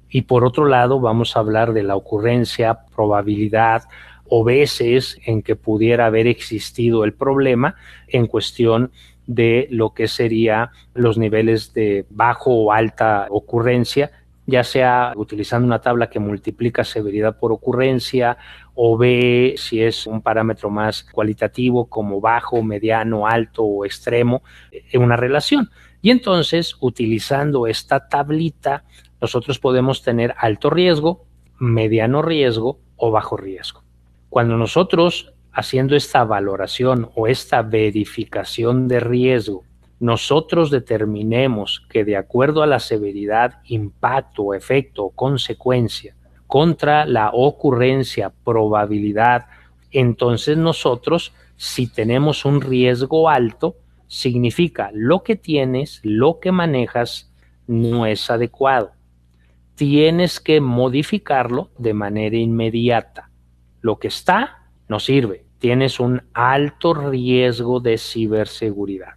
Y por otro lado, vamos a hablar de la ocurrencia, probabilidad o veces en que pudiera haber existido el problema en cuestión de lo que sería los niveles de bajo o alta ocurrencia, ya sea utilizando una tabla que multiplica severidad por ocurrencia, o ve si es un parámetro más cualitativo como bajo, mediano, alto o extremo, en una relación. Y entonces, utilizando esta tablita, nosotros podemos tener alto riesgo, mediano riesgo o bajo riesgo. Cuando nosotros, haciendo esta valoración o esta verificación de riesgo, nosotros determinemos que de acuerdo a la severidad, impacto, efecto o consecuencia contra la ocurrencia, probabilidad, entonces nosotros, si tenemos un riesgo alto, significa lo que tienes, lo que manejas, no es adecuado. Tienes que modificarlo de manera inmediata. Lo que está no sirve. Tienes un alto riesgo de ciberseguridad.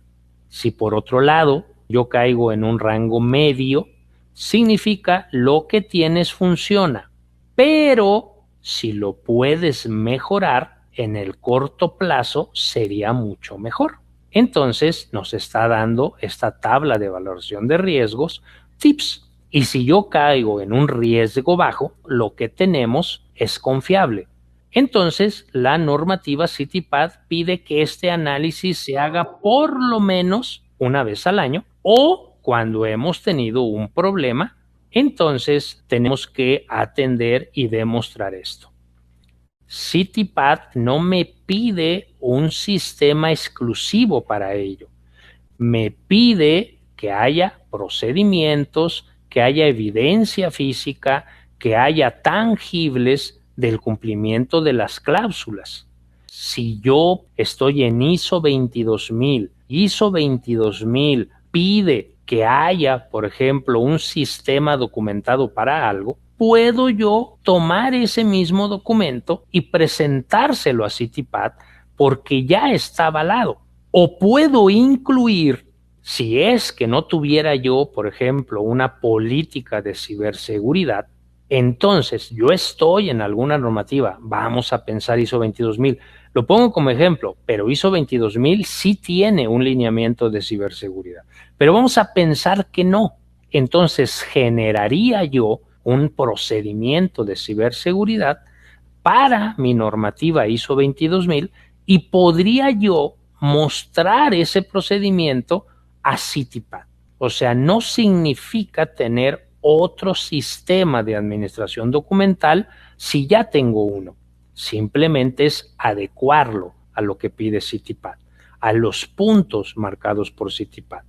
Si por otro lado yo caigo en un rango medio, significa lo que tienes funciona, pero si lo puedes mejorar en el corto plazo sería mucho mejor. Entonces nos está dando esta tabla de valoración de riesgos, tips. Y si yo caigo en un riesgo bajo, lo que tenemos es confiable. Entonces, la normativa CITIPAD pide que este análisis se haga por lo menos una vez al año o cuando hemos tenido un problema, entonces tenemos que atender y demostrar esto. CITIPAD no me pide un sistema exclusivo para ello. Me pide que haya procedimientos, que haya evidencia física, que haya tangibles del cumplimiento de las cláusulas. Si yo estoy en ISO 22000, ISO 22000 pide que haya, por ejemplo, un sistema documentado para algo, puedo yo tomar ese mismo documento y presentárselo a CITIPAD porque ya está avalado. O puedo incluir, si es que no tuviera yo, por ejemplo, una política de ciberseguridad, entonces yo estoy en alguna normativa, vamos a pensar ISO 22000, lo pongo como ejemplo, pero ISO 22000 sí tiene un lineamiento de ciberseguridad, pero vamos a pensar que no. Entonces generaría yo un procedimiento de ciberseguridad para mi normativa ISO 22000 y podría yo mostrar ese procedimiento a CITIPAD. O sea, no significa tener otro sistema de administración documental si ya tengo uno. Simplemente es adecuarlo a lo que pide CITIPAD, a los puntos marcados por CITIPAD.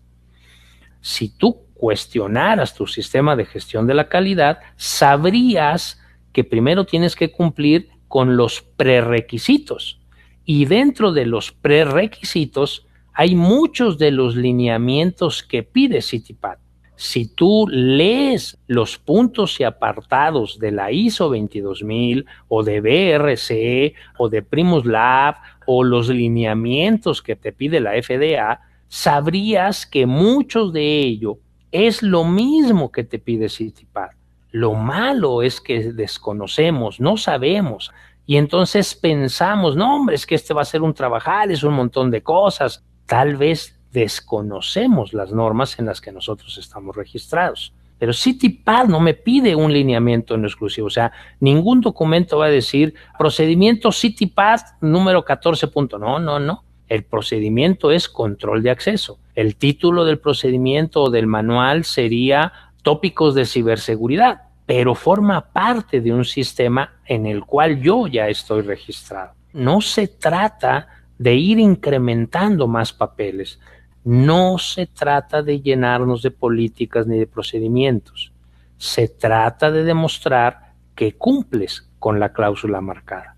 Si tú cuestionaras tu sistema de gestión de la calidad, sabrías que primero tienes que cumplir con los prerequisitos. Y dentro de los prerequisitos hay muchos de los lineamientos que pide CITIPAD. Si tú lees los puntos y apartados de la ISO 22000 o de BRC o de Primus Lab o los lineamientos que te pide la FDA, sabrías que muchos de ello es lo mismo que te pide CITIPAD. Lo malo es que desconocemos, no sabemos. Y entonces pensamos, no, hombre, es que este va a ser un trabajal, es un montón de cosas. Tal vez desconocemos las normas en las que nosotros estamos registrados. Pero CITIPAD no me pide un lineamiento en exclusivo. O sea, ningún documento va a decir procedimiento CITIPAD número 14. No. El procedimiento es control de acceso. El título del procedimiento o del manual sería tópicos de ciberseguridad, pero forma parte de un sistema en el cual yo ya estoy registrado. No se trata de ir incrementando más papeles. No se trata de llenarnos de políticas ni de procedimientos. Se trata de demostrar que cumples con la cláusula marcada.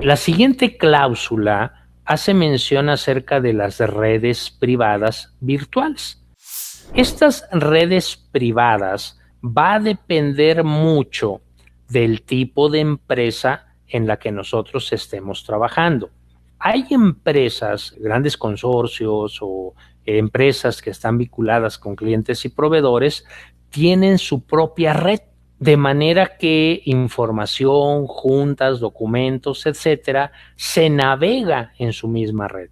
La siguiente cláusula hace mención acerca de las redes privadas virtuales. Estas redes privadas va a depender mucho del tipo de empresa en la que nosotros estemos trabajando. Hay empresas, grandes consorcios o empresas que están vinculadas con clientes y proveedores, tienen su propia red, de manera que información, juntas, documentos, etcétera, se navega en su misma red.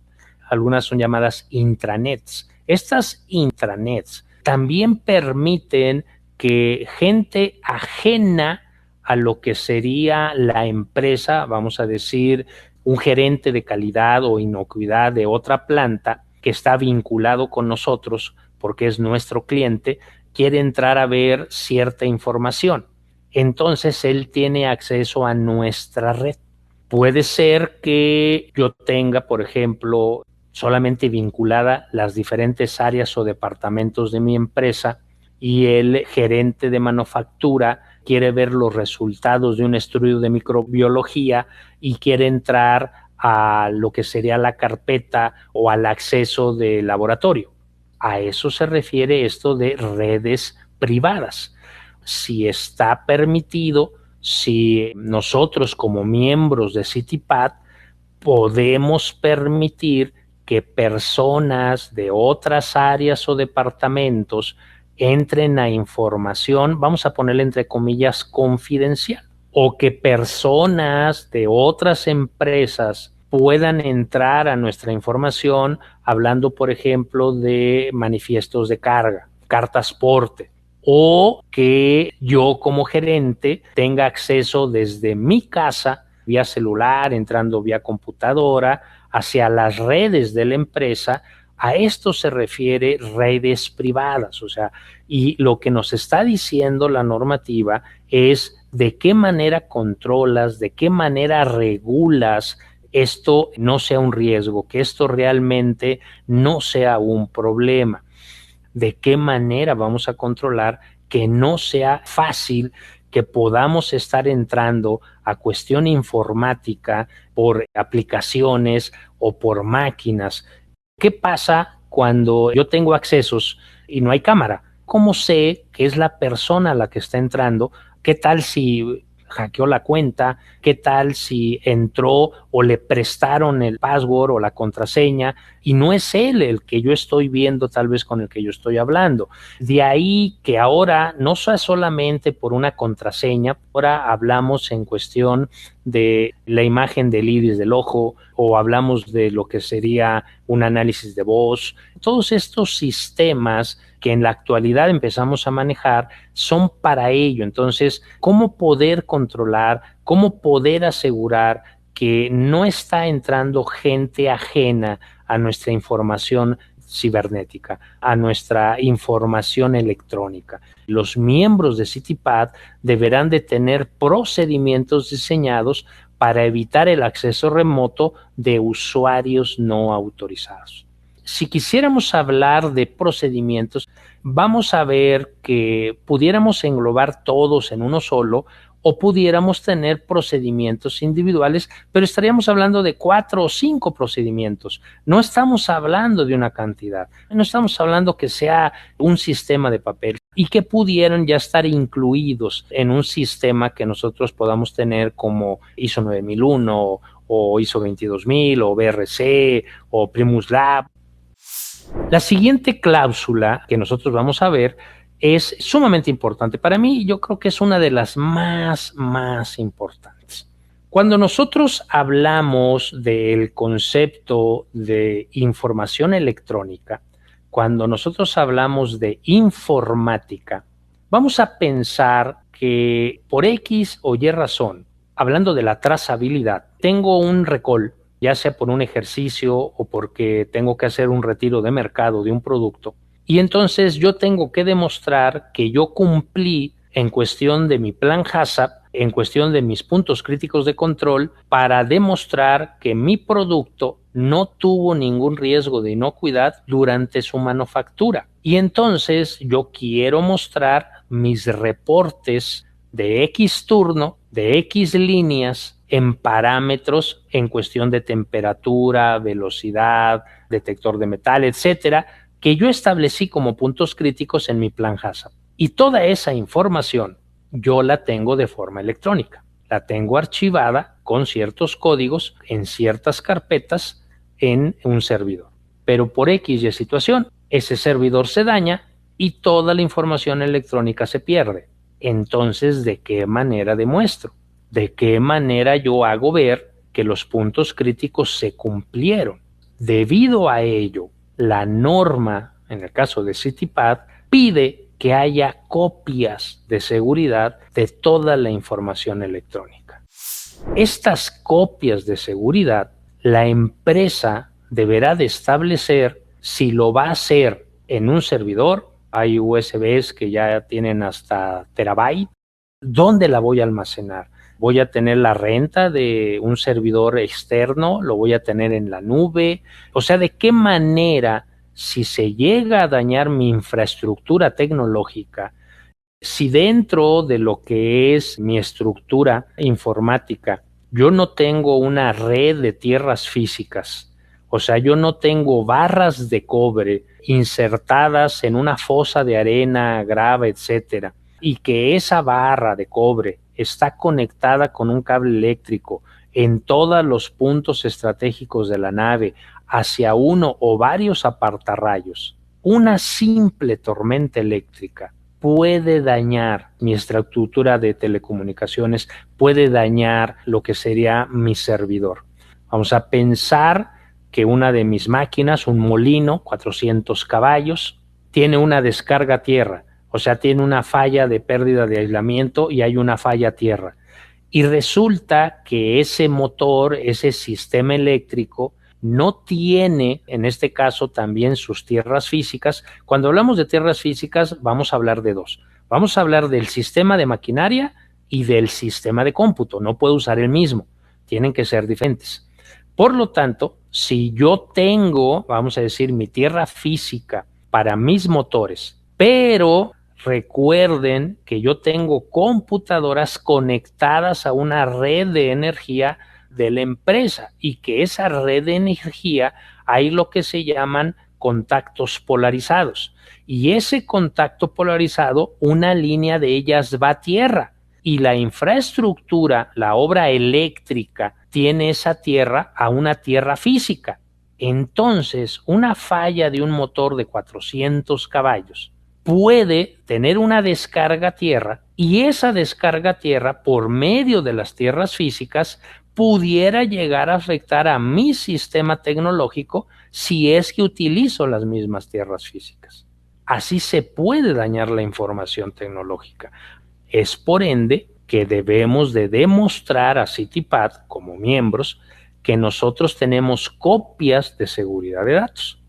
Algunas son llamadas intranets. Estas intranets también permiten que gente ajena a lo que sería la empresa, vamos a decir, un gerente de calidad o inocuidad de otra planta que está vinculado con nosotros porque es nuestro cliente, quiere entrar a ver cierta información. Entonces él tiene acceso a nuestra red. Puede ser que yo tenga, por ejemplo, solamente vinculada las diferentes áreas o departamentos de mi empresa y el gerente de manufactura quiere ver los resultados de un estudio de microbiología y quiere entrar a lo que sería la carpeta o al acceso de laboratorio. A eso se refiere esto de redes privadas. Si está permitido, si nosotros como miembros de CITIPAD podemos permitir que personas de otras áreas o departamentos entren a información, vamos a ponerle entre comillas, confidencial, o que personas de otras empresas puedan entrar a nuestra información hablando, por ejemplo, de manifiestos de carga, cartas porte, o que yo como gerente tenga acceso desde mi casa, vía celular, entrando vía computadora, hacia las redes de la empresa. A esto se refiere redes privadas, o sea, y lo que nos está diciendo la normativa es de qué manera controlas, de qué manera regulas esto no sea un riesgo, que esto realmente no sea un problema. De qué manera vamos a controlar que no sea fácil que podamos estar entrando a cuestión informática por aplicaciones o por máquinas. ¿Qué pasa cuando yo tengo accesos y no hay cámara? ¿Cómo sé que es la persona la que está entrando? ¿Qué tal si hackeó la cuenta? ¿Qué tal si entró o le prestaron el password o la contraseña y no es él el que yo estoy viendo, tal vez con el que yo estoy hablando? De ahí que ahora no sea solamente por una contraseña, ahora hablamos en cuestión de la imagen del iris del ojo o hablamos de lo que sería un análisis de voz. Todos estos sistemas que en la actualidad empezamos a manejar son para ello. Entonces, ¿cómo poder controlar, cómo poder asegurar que no está entrando gente ajena a nuestra información cibernética, a nuestra información electrónica? Los miembros de CityPath deberán de tener procedimientos diseñados para evitar el acceso remoto de usuarios no autorizados. Si quisiéramos hablar de procedimientos, vamos a ver que pudiéramos englobar todos en uno solo o pudiéramos tener procedimientos individuales, pero estaríamos hablando de 4 o 5 procedimientos. No estamos hablando de una cantidad, no estamos hablando que sea un sistema de papel y que pudieran ya estar incluidos en un sistema que nosotros podamos tener como ISO 9001 o ISO 22000 o BRC o Primus Lab. La siguiente cláusula que nosotros vamos a ver es sumamente importante. Para mí, yo creo que es una de las más importantes. Cuando nosotros hablamos del concepto de información electrónica, cuando nosotros hablamos de informática, vamos a pensar que por X o Y razón, hablando de la trazabilidad, tengo un recall, ya sea por un ejercicio o porque tengo que hacer un retiro de mercado de un producto, y entonces yo tengo que demostrar que yo cumplí en cuestión de mi plan HACCP, en cuestión de mis puntos críticos de control, para demostrar que mi producto no tuvo ningún riesgo de inocuidad durante su manufactura. Y entonces yo quiero mostrar mis reportes de X turno, de X líneas, en parámetros en cuestión de temperatura, velocidad, detector de metal, etcétera, que yo establecí como puntos críticos en mi plan HACCP. Y toda esa información yo la tengo de forma electrónica. La tengo archivada con ciertos códigos en ciertas carpetas en un servidor. Pero por X y situación, ese servidor se daña y toda la información electrónica se pierde. Entonces, ¿de qué manera demuestro? ¿De qué manera yo hago ver que los puntos críticos se cumplieron? Debido a ello, la norma, en el caso de CityPath, pide que haya copias de seguridad de toda la información electrónica. Estas copias de seguridad, la empresa deberá de establecer si lo va a hacer en un servidor. Hay USBs que ya tienen hasta terabyte. ¿Dónde la voy a almacenar? ¿Voy a tener la renta de un servidor externo? ¿Lo voy a tener en la nube? O sea, ¿de qué manera, si se llega a dañar mi infraestructura tecnológica, si dentro de lo que es mi estructura informática yo no tengo una red de tierras físicas, o sea, yo no tengo barras de cobre insertadas en una fosa de arena, grava, etcétera, y que esa barra de cobre está conectada con un cable eléctrico en todos los puntos estratégicos de la nave hacia uno o varios apartarrayos, una simple tormenta eléctrica puede dañar mi estructura de telecomunicaciones, puede dañar lo que sería mi servidor. Vamos a pensar que una de mis máquinas, un molino, 400 caballos, tiene una descarga a tierra, o sea, tiene una falla de pérdida de aislamiento y hay una falla a tierra. Y resulta que ese motor, ese sistema eléctrico, no tiene, en este caso, también sus tierras físicas. Cuando hablamos de tierras físicas, vamos a hablar de dos. Vamos a hablar del sistema de maquinaria y del sistema de cómputo. No puedo usar el mismo, tienen que ser diferentes. Por lo tanto, si yo tengo, vamos a decir, mi tierra física para mis motores, pero recuerden que yo tengo computadoras conectadas a una red de energía de la empresa y que esa red de energía hay lo que se llaman contactos polarizados. Y ese contacto polarizado, una línea de ellas va a tierra y la infraestructura, la obra eléctrica, tiene esa tierra a una tierra física. Entonces, una falla de un motor de 400 caballos puede tener una descarga a tierra y esa descarga a tierra, por medio de las tierras físicas, pudiera llegar a afectar a mi sistema tecnológico si es que utilizo las mismas tierras físicas. Así se puede dañar la información tecnológica. Es por ende que debemos de demostrar a CityPath como miembros que nosotros tenemos copias de seguridad de datos,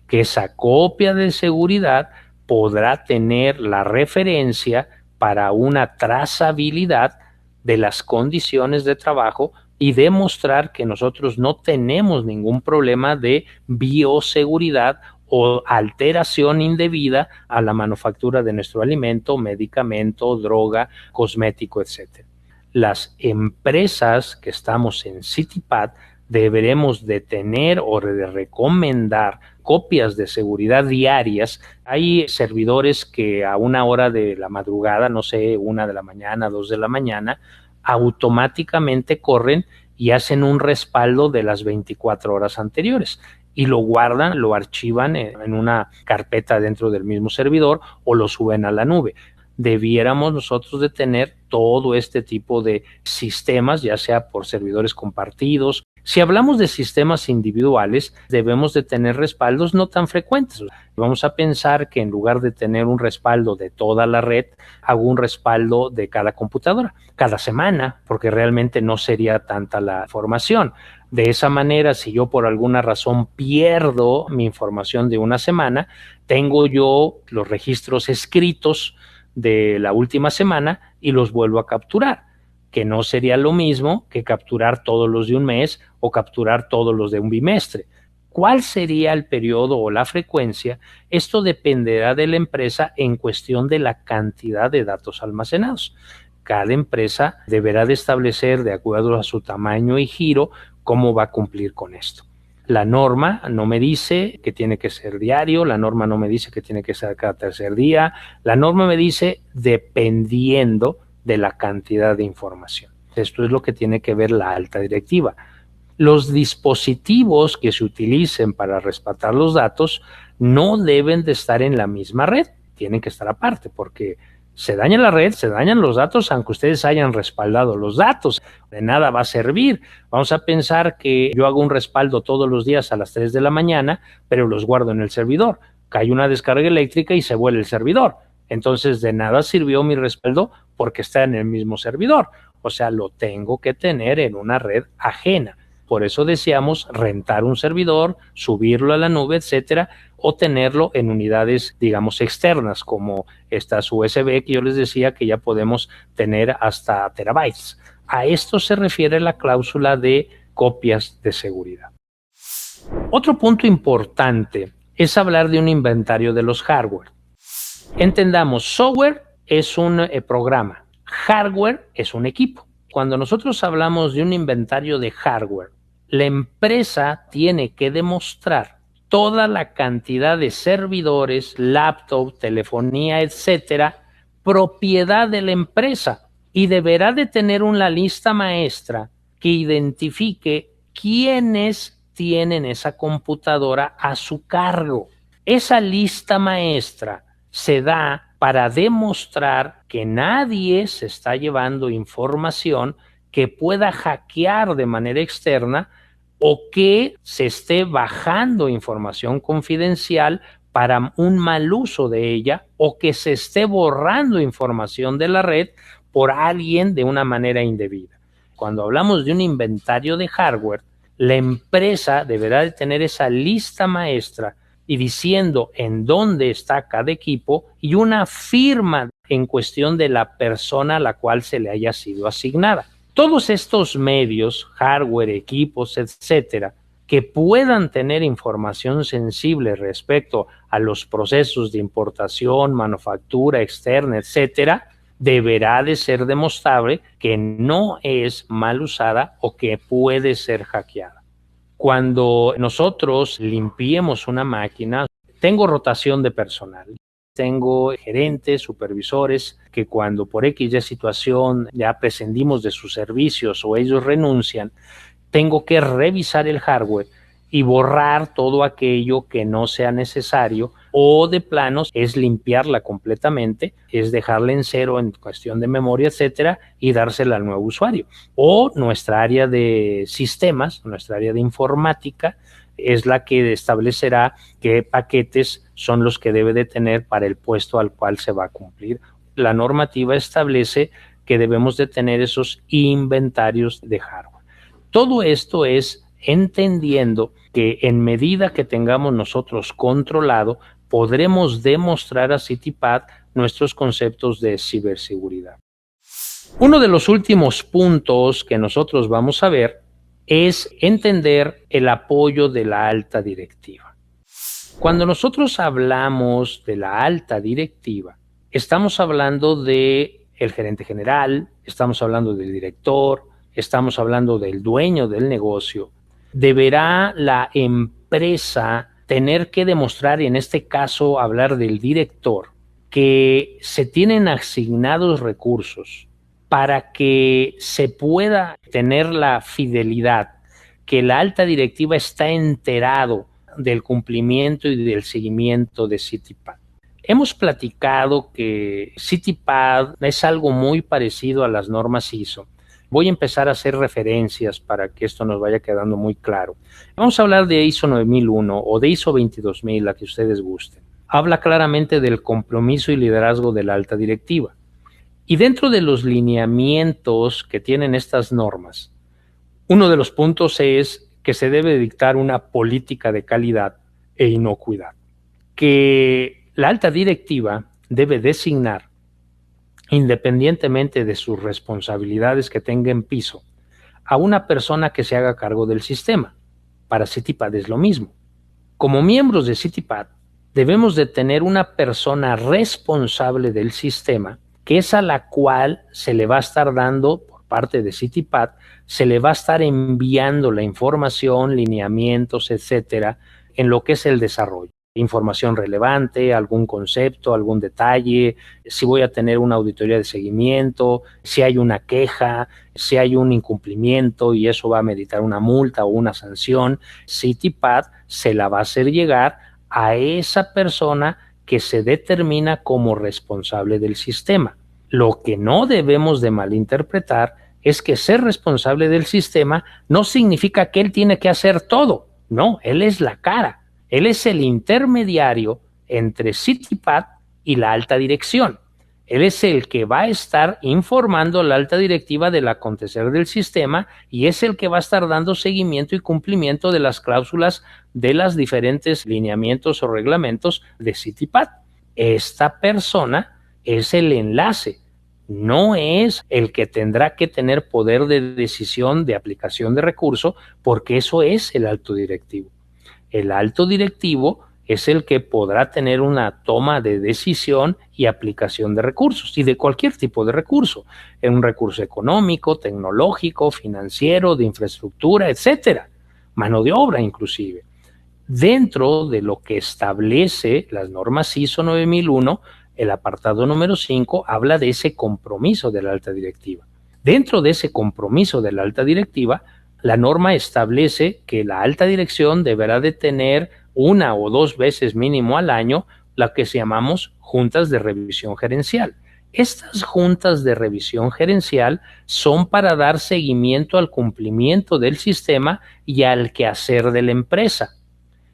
que esa copia de seguridad podrá tener la referencia para una trazabilidad de las condiciones de trabajo y demostrar que nosotros no tenemos ningún problema de bioseguridad o alteración indebida a la manufactura de nuestro alimento, medicamento, droga, cosmético, etc. Las empresas que estamos en CityPath deberemos de tener o de recomendar copias de seguridad diarias. Hay servidores que a una hora de la madrugada, no sé, 1 de la mañana, 2 de la mañana, automáticamente corren y hacen un respaldo de las 24 horas anteriores y lo guardan, lo archivan en una carpeta dentro del mismo servidor o lo suben a la nube. Debiéramos nosotros de tener todo este tipo de sistemas, ya sea por servidores compartidos. Si hablamos de sistemas individuales, debemos de tener respaldos no tan frecuentes. Vamos a pensar que en lugar de tener un respaldo de toda la red, hago un respaldo de cada computadora, cada semana, porque realmente no sería tanta la información. De esa manera, si yo por alguna razón pierdo mi información de una semana, tengo yo los registros escritos de la última semana y los vuelvo a capturar, que no sería lo mismo que capturar todos los de un mes o capturar todos los de un bimestre. ¿Cuál sería el periodo o la frecuencia? Esto dependerá de la empresa en cuestión de la cantidad de datos almacenados. Cada empresa deberá de establecer, de acuerdo a su tamaño y giro, cómo va a cumplir con esto. La norma no me dice que tiene que ser diario, la norma no me dice que tiene que ser cada tercer día, la norma me dice dependiendo de la cantidad de información. Esto es lo que tiene que ver la alta directiva. Los dispositivos que se utilicen para respaldar los datos no deben de estar en la misma red, tienen que estar aparte porque se daña la red, se dañan los datos, aunque ustedes hayan respaldado los datos. De nada va a servir. Vamos a pensar que yo hago un respaldo todos los días a las 3 de la mañana, pero los guardo en el servidor. Cae una descarga eléctrica y se vuela el servidor. Entonces, de nada sirvió mi respaldo porque está en el mismo servidor. O sea, lo tengo que tener en una red ajena. Por eso deseamos rentar un servidor, subirlo a la nube, etcétera, o tenerlo en unidades, digamos, externas, como estas USB que yo les decía que ya podemos tener hasta terabytes. A esto se refiere la cláusula de copias de seguridad. Otro punto importante es hablar de un inventario de los hardware. Entendamos, software es un programa, hardware es un equipo. Cuando nosotros hablamos de un inventario de hardware, la empresa tiene que demostrar toda la cantidad de servidores, laptop, telefonía, etcétera, propiedad de la empresa y deberá de tener una lista maestra que identifique quiénes tienen esa computadora a su cargo. Esa lista maestra se da para demostrar que nadie se está llevando información que pueda hackear de manera externa o que se esté bajando información confidencial para un mal uso de ella, o que se esté borrando información de la red por alguien de una manera indebida. Cuando hablamos de un inventario de hardware, la empresa deberá de tener esa lista maestra y diciendo en dónde está cada equipo y una firma en cuestión de la persona a la cual se le haya sido asignada. Todos estos medios, hardware, equipos, etcétera, que puedan tener información sensible respecto a los procesos de importación, manufactura externa, etcétera, deberá de ser demostrable que no es mal usada o que puede ser hackeada. Cuando nosotros limpiemos una máquina, tengo rotación de personal. Tengo gerentes, supervisores que cuando por X situación ya prescindimos de sus servicios o ellos renuncian, tengo que revisar el hardware y borrar todo aquello que no sea necesario, o de planos es limpiarla completamente, es dejarla en cero en cuestión de memoria, etcétera, y dársela al nuevo usuario. O nuestra área de sistemas, nuestra área de informática, es la que establecerá qué paquetes son los que debe de tener para el puesto al cual se va a cumplir. La normativa establece que debemos de tener esos inventarios de hardware. Todo esto es entendiendo que en medida que tengamos nosotros controlado, podremos demostrar a CityPath nuestros conceptos de ciberseguridad. Uno de los últimos puntos que nosotros vamos a ver es entender el apoyo de la alta directiva. Cuando nosotros hablamos de la alta directiva, estamos hablando de el gerente general, estamos hablando del director, estamos hablando del dueño del negocio. Deberá la empresa tener que demostrar, y en este caso hablar del director, que se tienen asignados recursos para que se pueda tener la fidelidad, que la alta directiva está enterado del cumplimiento y del seguimiento de CityPath. Hemos platicado que CityPath es algo muy parecido a las normas ISO. Voy a empezar a hacer referencias para que esto nos vaya quedando muy claro. Vamos a hablar de ISO 9001 o de ISO 22000, la que ustedes gusten. Habla claramente del compromiso y liderazgo de la alta directiva. Y dentro de los lineamientos que tienen estas normas, uno de los puntos es que se debe dictar una política de calidad e inocuidad, que la alta directiva debe designar, independientemente de sus responsabilidades que tenga en piso, a una persona que se haga cargo del sistema. Para CityPath es lo mismo. Como miembros de CityPath, debemos de tener una persona responsable del sistema, que es a la cual se le va a estar dando, por parte de CityPath, se le va a estar enviando la información, lineamientos, etcétera, en lo que es el desarrollo. Información relevante, algún concepto, algún detalle, si voy a tener una auditoría de seguimiento, si hay una queja, si hay un incumplimiento y eso va a meditar una multa o una sanción, CityPath se la va a hacer llegar a esa persona que se determina como responsable del sistema. Lo que no debemos de malinterpretar es que ser responsable del sistema no significa que él tiene que hacer todo. No, él es la cara. Él es el intermediario entre CityPath y la alta dirección. Él es el que va a estar informando a la alta directiva del acontecer del sistema y es el que va a estar dando seguimiento y cumplimiento de las cláusulas de los diferentes lineamientos o reglamentos de CityPath. Esta persona es el enlace, no es el que tendrá que tener poder de decisión de aplicación de recurso, porque eso es el alto directivo. El alto directivo es el que podrá tener una toma de decisión y aplicación de recursos, y de cualquier tipo de recurso, un recurso económico, tecnológico, financiero, de infraestructura, etcétera, mano de obra inclusive. Dentro de lo que establece las normas ISO 9001, el apartado número 5 habla de ese compromiso de la alta directiva. Dentro de ese compromiso de la alta directiva, la norma establece que la alta dirección deberá de tener 1 o 2 veces mínimo al año la que llamamos juntas de revisión gerencial. Estas juntas de revisión gerencial son para dar seguimiento al cumplimiento del sistema y al quehacer de la empresa.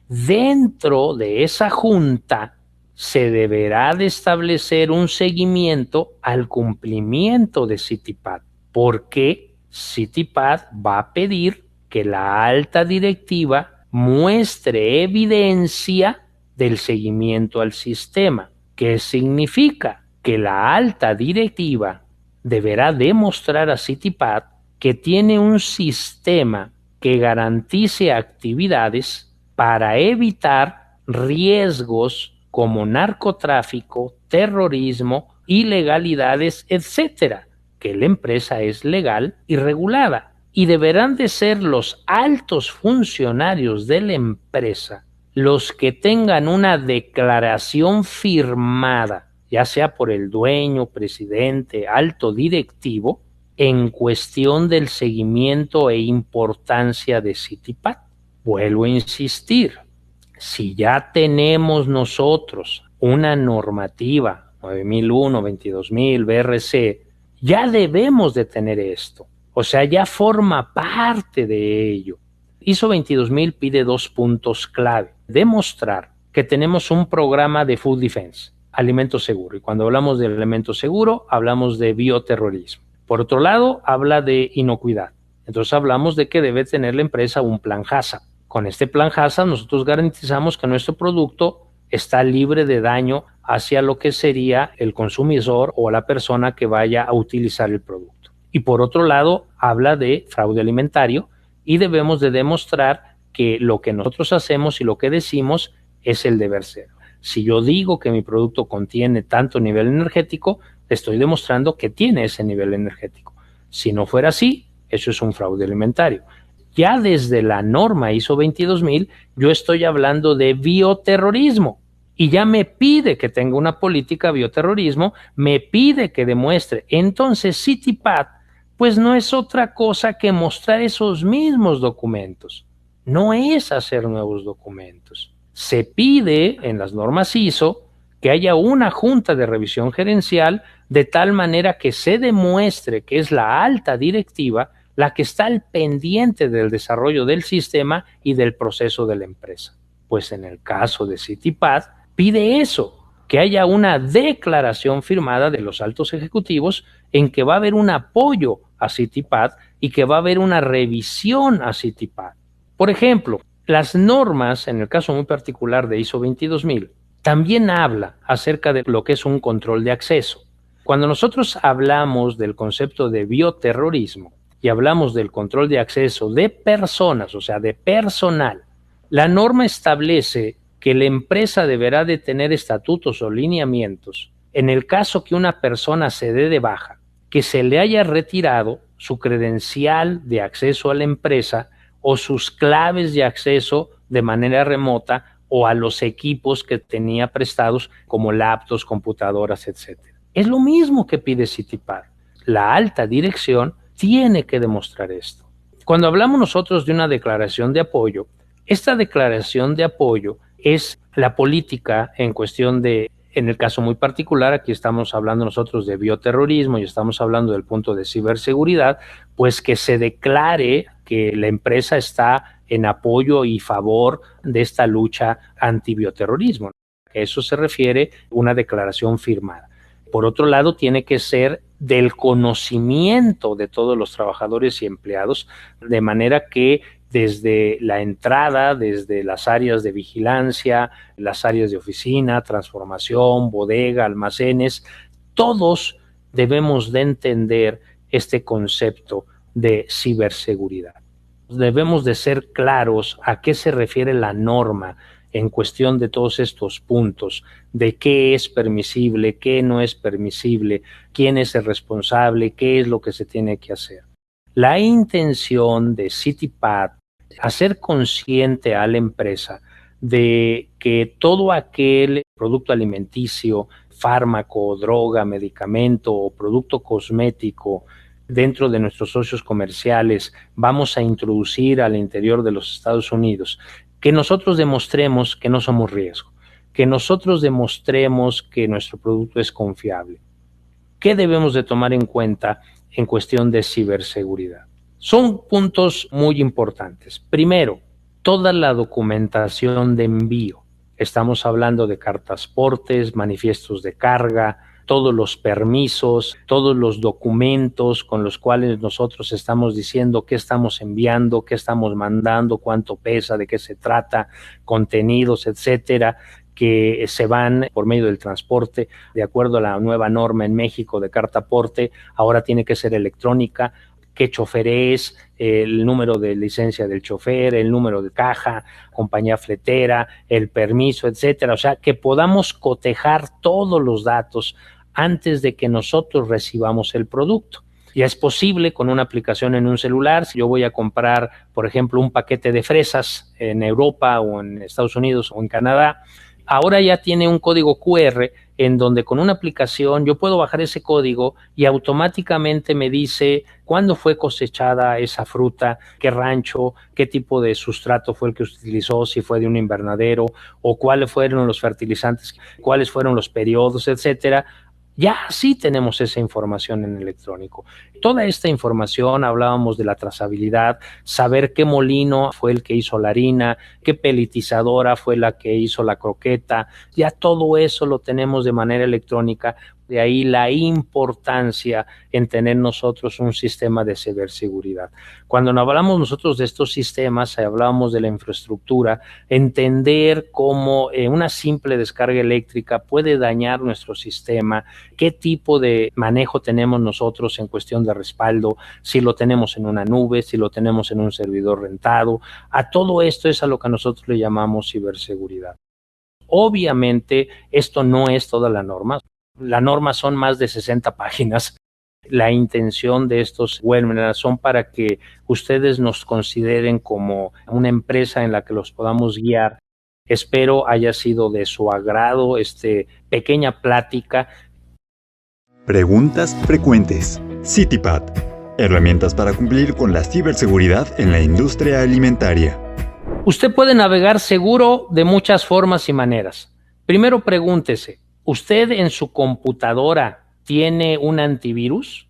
Dentro de esa junta se deberá de establecer un seguimiento al cumplimiento de CityPad, porque CityPad va a pedir que la alta directiva muestre evidencia del seguimiento al sistema. ¿Qué significa? Que la alta directiva deberá demostrar a CityPad que tiene un sistema que garantice actividades para evitar riesgos como narcotráfico, terrorismo, ilegalidades, etcétera, que la empresa es legal y regulada. Y deberán de ser los altos funcionarios de la empresa los que tengan una declaración firmada, ya sea por el dueño, presidente, alto directivo, en cuestión del seguimiento e importancia de CityPad. Vuelvo a insistir, si ya tenemos nosotros una normativa 9001, 22000, BRC, ya debemos de tener esto. O sea, ya forma parte de ello. ISO 22000 pide 2 puntos clave. Demostrar que tenemos un programa de food defense, alimento seguro. Y cuando hablamos de alimento seguro, hablamos de bioterrorismo. Por otro lado, habla de inocuidad. Entonces hablamos de que debe tener la empresa un plan HACCP. Con este plan HACCP nosotros garantizamos que nuestro producto está libre de daño hacia lo que sería el consumidor o la persona que vaya a utilizar el producto. Y por otro lado, habla de fraude alimentario y debemos de demostrar que lo que nosotros hacemos y lo que decimos es el deber ser. Si yo digo que mi producto contiene tanto nivel energético, estoy demostrando que tiene ese nivel energético. Si no fuera así, eso es un fraude alimentario. Ya desde la norma ISO 22000, yo estoy hablando de bioterrorismo y ya me pide que tenga una política bioterrorismo, me pide que demuestre. Entonces, CityPad, pues no es otra cosa que mostrar esos mismos documentos. No es hacer nuevos documentos. Se pide en las normas ISO que haya una junta de revisión gerencial de tal manera que se demuestre que es la alta directiva la que está al pendiente del desarrollo del sistema y del proceso de la empresa. Pues en el caso de CityPad, pide eso, que haya una declaración firmada de los altos ejecutivos en que va a haber un apoyo a CityPad y que va a haber una revisión a CityPad. Por ejemplo, las normas, en el caso muy particular de ISO 22000, también habla acerca de lo que es un control de acceso. Cuando nosotros hablamos del concepto de bioterrorismo y hablamos del control de acceso de personas, o sea, de personal, la norma establece que la empresa deberá de tener estatutos o lineamientos en el caso que una persona se dé de baja, que se le haya retirado su credencial de acceso a la empresa o sus claves de acceso de manera remota o a los equipos que tenía prestados como laptops, computadoras, etc. Es lo mismo que pide CityPad. La alta dirección tiene que demostrar esto. Cuando hablamos nosotros de una declaración de apoyo, esta declaración de apoyo es la política en cuestión de, en el caso muy particular, aquí estamos hablando nosotros de bioterrorismo y estamos hablando del punto de ciberseguridad, pues que se declare que la empresa está en apoyo y favor de esta lucha antibioterrorismo. A eso se refiere una declaración firmada. Por otro lado, tiene que ser del conocimiento de todos los trabajadores y empleados, de manera que desde la entrada, desde las áreas de vigilancia, las áreas de oficina, transformación, bodega, almacenes, todos debemos de entender este concepto de ciberseguridad. Debemos de ser claros a qué se refiere la norma en cuestión de todos estos puntos, de qué es permisible, qué no es permisible, quién es el responsable, qué es lo que se tiene que hacer. La intención de CityPad, hacer consciente a la empresa de que todo aquel producto alimenticio, fármaco, droga, medicamento o producto cosmético dentro de nuestros socios comerciales vamos a introducir al interior de los Estados Unidos, que nosotros demostremos que no somos riesgo, que nosotros demostremos que nuestro producto es confiable. ¿Qué debemos de tomar en cuenta en cuestión de ciberseguridad? Son puntos muy importantes. Primero, toda la documentación de envío. Estamos hablando de cartas portes, manifiestos de carga, todos los permisos, todos los documentos con los cuales nosotros estamos diciendo qué estamos enviando, qué estamos mandando, cuánto pesa, de qué se trata, contenidos, etcétera, que se van por medio del transporte. De acuerdo a la nueva norma en México de carta porte, ahora tiene que ser electrónica. Qué chofer es, el número de licencia del chofer, el número de caja, compañía fletera, el permiso, etcétera. O sea, que podamos cotejar todos los datos antes de que nosotros recibamos el producto. Ya es posible con una aplicación en un celular. Si yo voy a comprar, por ejemplo, un paquete de fresas en Europa o en Estados Unidos o en Canadá, ahora ya tiene un código QR en donde con una aplicación yo puedo bajar ese código y automáticamente me dice cuándo fue cosechada esa fruta, qué rancho, qué tipo de sustrato fue el que utilizó, si fue de un invernadero o cuáles fueron los fertilizantes, cuáles fueron los periodos, etcétera. Ya sí tenemos esa información en electrónico. Toda esta información, hablábamos de la trazabilidad, saber qué molino fue el que hizo la harina, qué pelletizadora fue la que hizo la croqueta, ya todo eso lo tenemos de manera electrónica. De ahí la importancia en tener nosotros un sistema de ciberseguridad. Cuando hablamos nosotros de estos sistemas, hablamos de la infraestructura, entender cómo una simple descarga eléctrica puede dañar nuestro sistema, qué tipo de manejo tenemos nosotros en cuestión de respaldo, si lo tenemos en una nube, si lo tenemos en un servidor rentado. A todo esto es a lo que nosotros le llamamos ciberseguridad. Obviamente, esto no es toda la norma. La norma son más de 60 páginas. La intención de estos webinars son para que ustedes nos consideren como una empresa en la que los podamos guiar. Espero haya sido de su agrado esta pequeña plática. Preguntas frecuentes. CityPad. Herramientas para cumplir con la ciberseguridad en la industria alimentaria. Usted puede navegar seguro de muchas formas y maneras. Primero pregúntese, ¿usted en su computadora tiene un antivirus?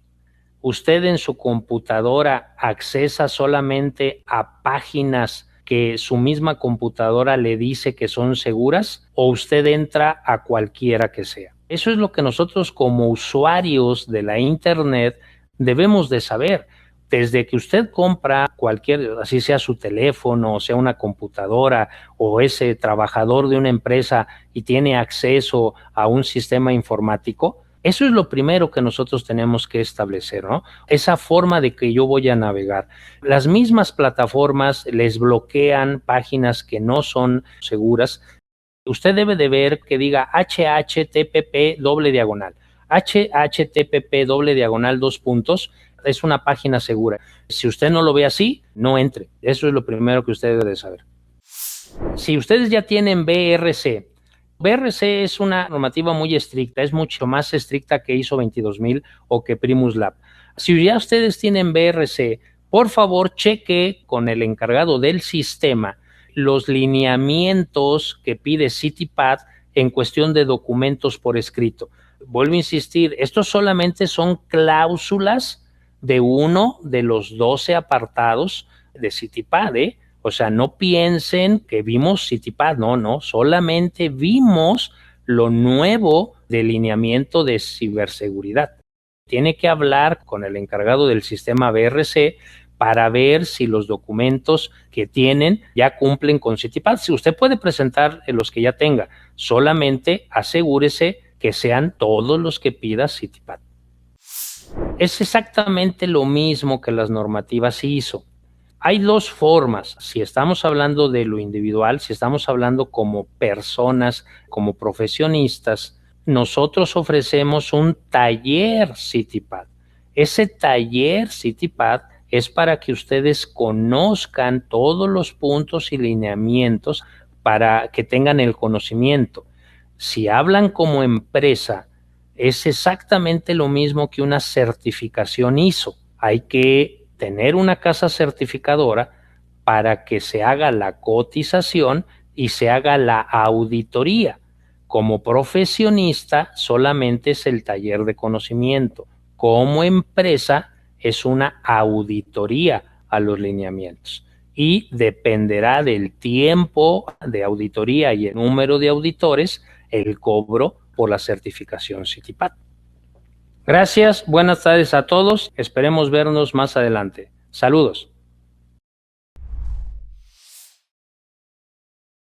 ¿Usted en su computadora accesa solamente a páginas que su misma computadora le dice que son seguras? ¿O usted entra a cualquiera que sea? Eso es lo que nosotros como usuarios de la Internet debemos de saber. Desde que usted compra cualquier, así sea su teléfono, o sea una computadora, o ese trabajador de una empresa y tiene acceso a un sistema informático, eso es lo primero que nosotros tenemos que establecer, ¿no? Esa forma de que yo voy a navegar. Las mismas plataformas les bloquean páginas que no son seguras. Usted debe de ver que diga HTTP //, HTTP //, es una página segura. Si usted no lo ve así, no entre. Eso es lo primero que usted debe de saber. Si ustedes ya tienen BRC, BRC es una normativa muy estricta, es mucho más estricta que ISO 22000 o que Primus Lab. Si ya ustedes tienen BRC, por favor cheque con el encargado del sistema los lineamientos que pide CityPad en cuestión de documentos por escrito. Vuelvo a insistir, estos solamente son cláusulas de uno de los 12 apartados de CityPad, ¿eh? O sea, no piensen que vimos CityPad, no, solamente vimos lo nuevo del lineamiento de ciberseguridad. Tiene que hablar con el encargado del sistema BRC para ver si los documentos que tienen ya cumplen con CityPad. Si usted puede presentar los que ya tenga, solamente asegúrese que sean todos los que pida CityPad. Es exactamente lo mismo que las normativas ISO. Hay dos formas, si estamos hablando de lo individual, si estamos hablando como personas, como profesionistas, nosotros ofrecemos un taller CityPad. Ese taller CityPad es para que ustedes conozcan todos los puntos y lineamientos para que tengan el conocimiento. Si hablan como empresa, es exactamente lo mismo que una certificación ISO. Hay que tener una casa certificadora para que se haga la cotización y se haga la auditoría. Como profesionista solamente es el taller de conocimiento. Como empresa es una auditoría a los lineamientos y dependerá del tiempo de auditoría y el número de auditores el cobro por la certificación CITIPAT. Gracias, buenas tardes a todos, esperemos vernos más adelante. Saludos.